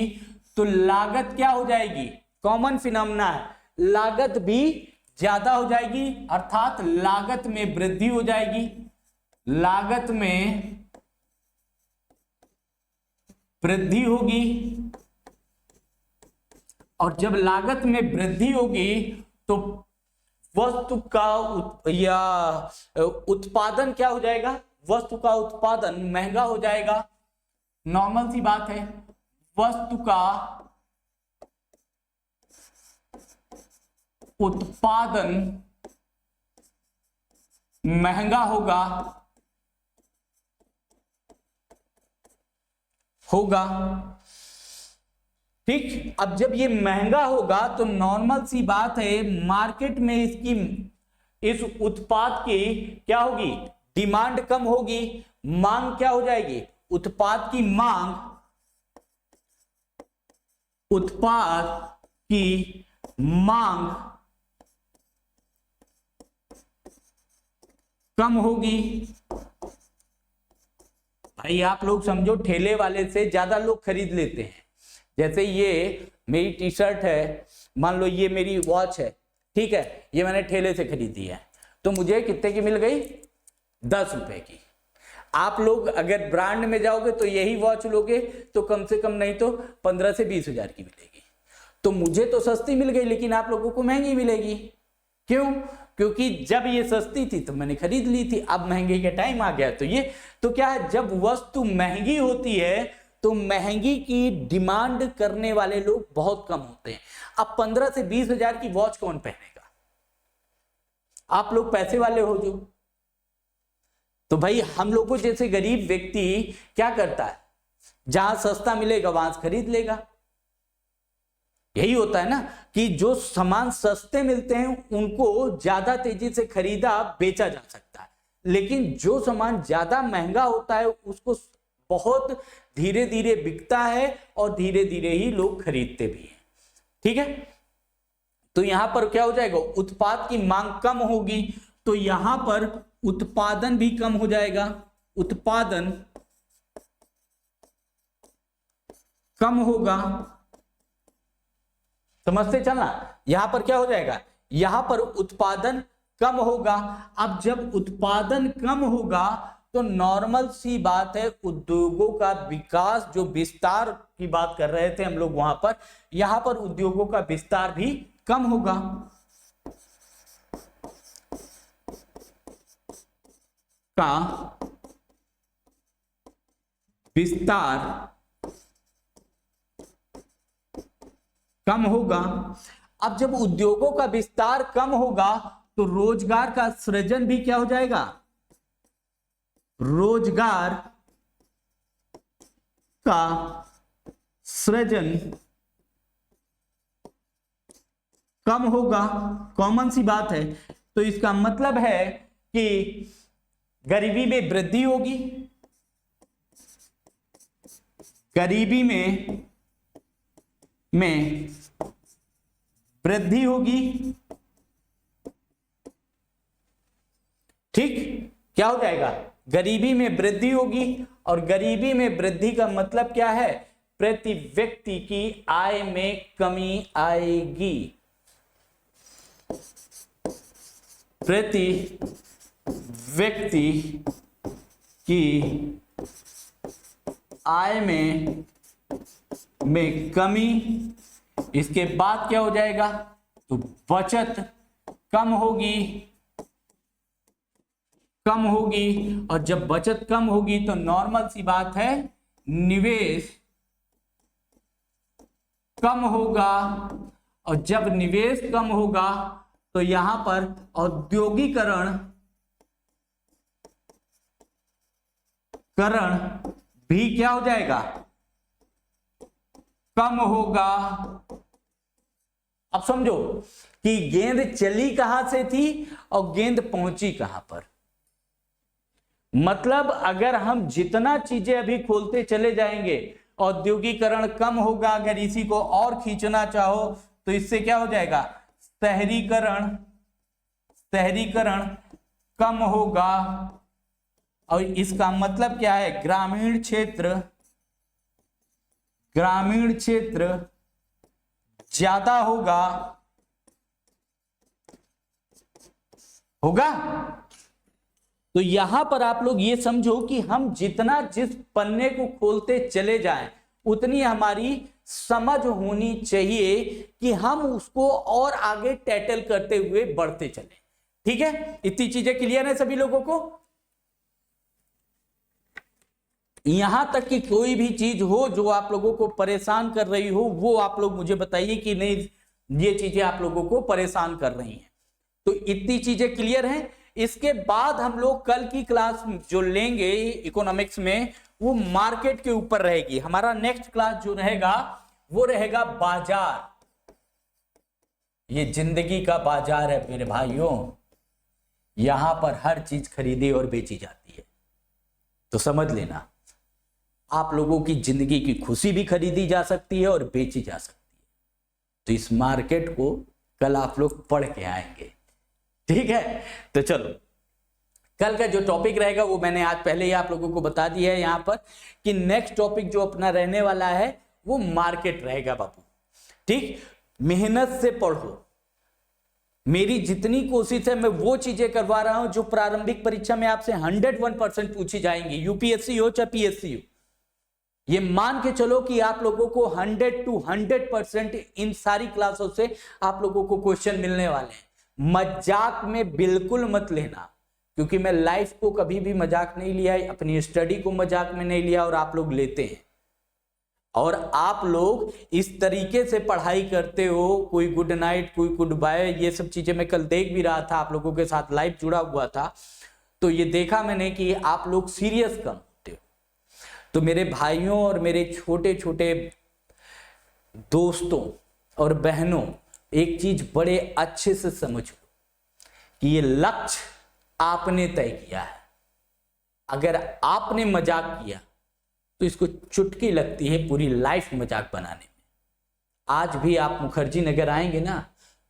तो लागत क्या हो जाएगी, कॉमन फिनोमेना है, लागत भी ज्यादा हो जाएगी, अर्थात लागत में वृद्धि हो जाएगी, लागत में वृद्धि होगी। और जब लागत में वृद्धि होगी तो वस्तु का या उत्पादन क्या हो जाएगा, वस्तु का उत्पादन महंगा हो जाएगा। नॉर्मल सी बात है, वस्तु का उत्पादन महंगा होगा, ठीक। अब जब ये महंगा होगा तो नॉर्मल सी बात है, मार्केट में इस उत्पाद की क्या होगी, डिमांड कम होगी, मांग क्या हो जाएगी, उत्पाद की मांग कम होगी। भाई आप लोग समझो, ठेले वाले से ज्यादा लोग खरीद लेते हैं। जैसे ये मेरी टी शर्ट है, मान लो ये मेरी वॉच है, ठीक है, ये मैंने ठेले से खरीदी है, तो मुझे कितने की मिल गई, 10 रुपए की। आप लोग अगर ब्रांड में जाओगे तो यही वॉच लोगे तो कम से कम नहीं तो 15 से 20 हजार की मिलेगी। तो मुझे तो सस्ती मिल गई, लेकिन आप लोगों को महंगी मिलेगी। क्यों? क्योंकि जब ये सस्ती थी तो मैंने खरीद ली थी, अब महंगी का टाइम आ गया। तो क्या है, जब वस्तु महंगी होती है तो महंगी की डिमांड करने वाले लोग बहुत कम होते हैं। अब 15 से 20 हजार की वॉच कौन पहनेगा? आप लोग पैसे वाले हो जो, तो भाई हम लोग को जैसे गरीब व्यक्ति क्या करता है, जहां सस्ता मिलेगा वहां से खरीद लेगा। यही होता है ना कि जो सामान सस्ते मिलते हैं उनको ज्यादा तेजी से खरीदा बेचा जा सकता है, लेकिन जो सामान ज्यादा महंगा होता है उसको बहुत धीरे धीरे बिकता है और धीरे धीरे ही लोग खरीदते भी हैं। ठीक है, तो यहां पर क्या हो जाएगा, उत्पाद की मांग कम होगी तो यहां पर उत्पादन भी कम हो जाएगा, उत्पादन कम होगा। समझते चलना, यहां पर क्या हो जाएगा, यहां पर उत्पादन कम होगा। अब जब उत्पादन कम होगा तो नॉर्मल सी बात है, उद्योगों का विकास, जो विस्तार की बात कर रहे थे हम लोग वहां पर, यहां पर उद्योगों का विस्तार भी कम होगा। का विस्तार कम होगा। अब जब उद्योगों का विस्तार कम होगा तो रोजगार का सृजन भी क्या हो जाएगा, रोजगार का सृजन कम होगा। कॉमन सी बात है, तो इसका मतलब है कि गरीबी में वृद्धि होगी, गरीबी में वृद्धि होगी। ठीक, क्या हो जाएगा, गरीबी में वृद्धि होगी, और गरीबी में वृद्धि का मतलब क्या है, प्रति व्यक्ति की आय में कमी आएगी, प्रति व्यक्ति की आय में कमी। इसके बाद क्या हो जाएगा, तो बचत कम होगी, और जब बचत कम होगी तो नॉर्मल सी बात है, निवेश कम होगा, और जब निवेश कम होगा तो यहां पर औद्योगिकरण भी क्या हो जाएगा, कम होगा। अब समझो कि गेंद चली कहां से थी और गेंद पहुंची कहां पर। मतलब अगर हम जितना चीजें अभी खोलते चले जाएंगे, औद्योगिकरण कम होगा, अगर इसी को और खींचना चाहो तो इससे क्या हो जाएगा, शहरीकरण कम होगा, और इसका मतलब क्या है, ग्रामीण क्षेत्र ज्यादा होगा। तो यहां पर आप लोग ये समझो कि हम जितना जिस पन्ने को खोलते चले जाएं उतनी हमारी समझ होनी चाहिए कि हम उसको और आगे टैटल करते हुए बढ़ते चले। ठीक है, इतनी चीजें क्लियर है सभी लोगों को। यहां तक कि कोई भी चीज हो जो आप लोगों को परेशान कर रही हो, वो आप लोग मुझे बताइए कि नहीं ये चीजें आप लोगों को परेशान कर रही हैं। तो इतनी चीजें क्लियर हैं। इसके बाद हम लोग कल की क्लास जो लेंगे इकोनॉमिक्स में, वो मार्केट के ऊपर रहेगी। हमारा नेक्स्ट क्लास जो रहेगा वो रहेगा बाजार। ये जिंदगी का बाजार है मेरे भाइयों, यहां पर हर चीज खरीदी और बेची जाती है। तो समझ लेना, आप लोगों की जिंदगी की खुशी भी खरीदी जा सकती है और बेची जा सकती है। तो इस मार्केट को कल आप लोग पढ़ के आएंगे। ठीक है, तो चलो कल का जो टॉपिक रहेगा वो मैंने आज पहले ही आप लोगों को बता दिया है यहां पर कि नेक्स्ट टॉपिक जो अपना रहने वाला है वो मार्केट रहेगा बाबू। ठीक, मेहनत से पढ़ो। मेरी जितनी कोशिश है मैं वो चीजें करवा रहा हूं जो प्रारंभिक परीक्षा में आपसे 101% पूछी जाएंगी, यूपीएससी हो चाहे पीएससी हो। ये मान के चलो कि आप लोगों को 100 to 100% इन सारी क्लासों से आप लोगों को क्वेश्चन मिलने वाले हैं। मजाक में बिल्कुल मत लेना, क्योंकि मैं लाइफ को कभी भी मजाक नहीं लिया, अपनी स्टडी को मजाक में नहीं लिया, और आप लोग लेते हैं। और आप लोग इस तरीके से पढ़ाई करते हो, कोई गुड नाइट कोई गुड बाय, ये सब चीजें मैं कल देख भी रहा था, आप लोगों के साथ लाइव जुड़ा हुआ था, तो ये देखा मैंने कि आप लोग सीरियस कम होते हो। तो मेरे भाइयों और मेरे छोटे छोटे दोस्तों और बहनों, एक चीज बड़े अच्छे से समझो कि ये लक्ष्य आपने तय किया है। अगर आपने मजाक किया तो इसको चुटकी लगती है पूरी लाइफ मजाक बनाने में। आज भी आप मुखर्जी नगर आएंगे ना,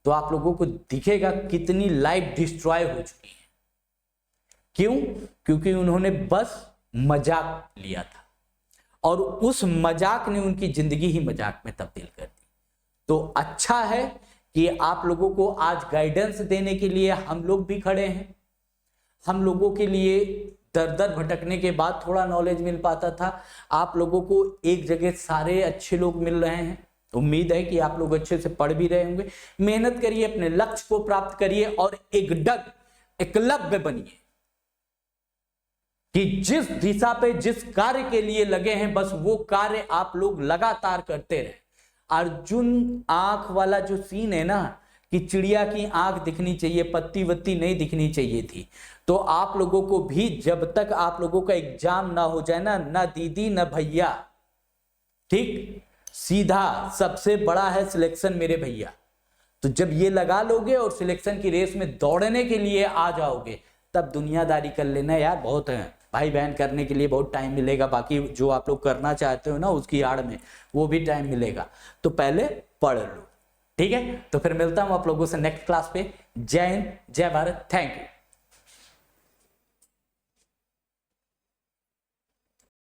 तो आप लोगों को दिखेगा कितनी लाइफ डिस्ट्रॉय हो चुकी है। क्यों? क्योंकि उन्होंने बस मजाक लिया था, और उस मजाक ने उनकी जिंदगी ही मजाक में तब्दील कर दी। तो अच्छा है कि आप लोगों को आज गाइडेंस देने के लिए हम लोग भी खड़े हैं। हम लोगों के लिए दर दर भटकने के बाद थोड़ा नॉलेज मिल पाता था, आप लोगों को एक जगह सारे अच्छे लोग मिल रहे हैं। उम्मीद है कि आप लोग अच्छे से पढ़ भी रहे होंगे। मेहनत करिए, अपने लक्ष्य को प्राप्त करिए, और एकलव्य बनिए कि जिस दिशा पे जिस कार्य के लिए लगे हैं बस वो कार्य आप लोग लगातार करते रहे। अर्जुन आंख वाला जो सीन है ना, कि चिड़िया की आंख दिखनी चाहिए, पत्ती वत्ती नहीं दिखनी चाहिए थी, तो आप लोगों को भी जब तक आप लोगों का एग्जाम ना हो जाए ना दीदी ना भैया, ठीक, सीधा सबसे बड़ा है सिलेक्शन मेरे भैया। तो जब ये लगा लोगे और सिलेक्शन की रेस में दौड़ने के लिए आ जाओगे, तब दुनियादारी कर लेना यार। बहुत है भाई बहन, करने के लिए बहुत टाइम मिलेगा, बाकी जो आप लोग करना चाहते हो ना उसकी आड़ में वो भी टाइम मिलेगा। तो पहले पढ़ लो, ठीक है। तो फिर मिलता हूं आप लोगों से नेक्स्ट क्लास पे। जय हिंद, जय भारत, थैंक यू।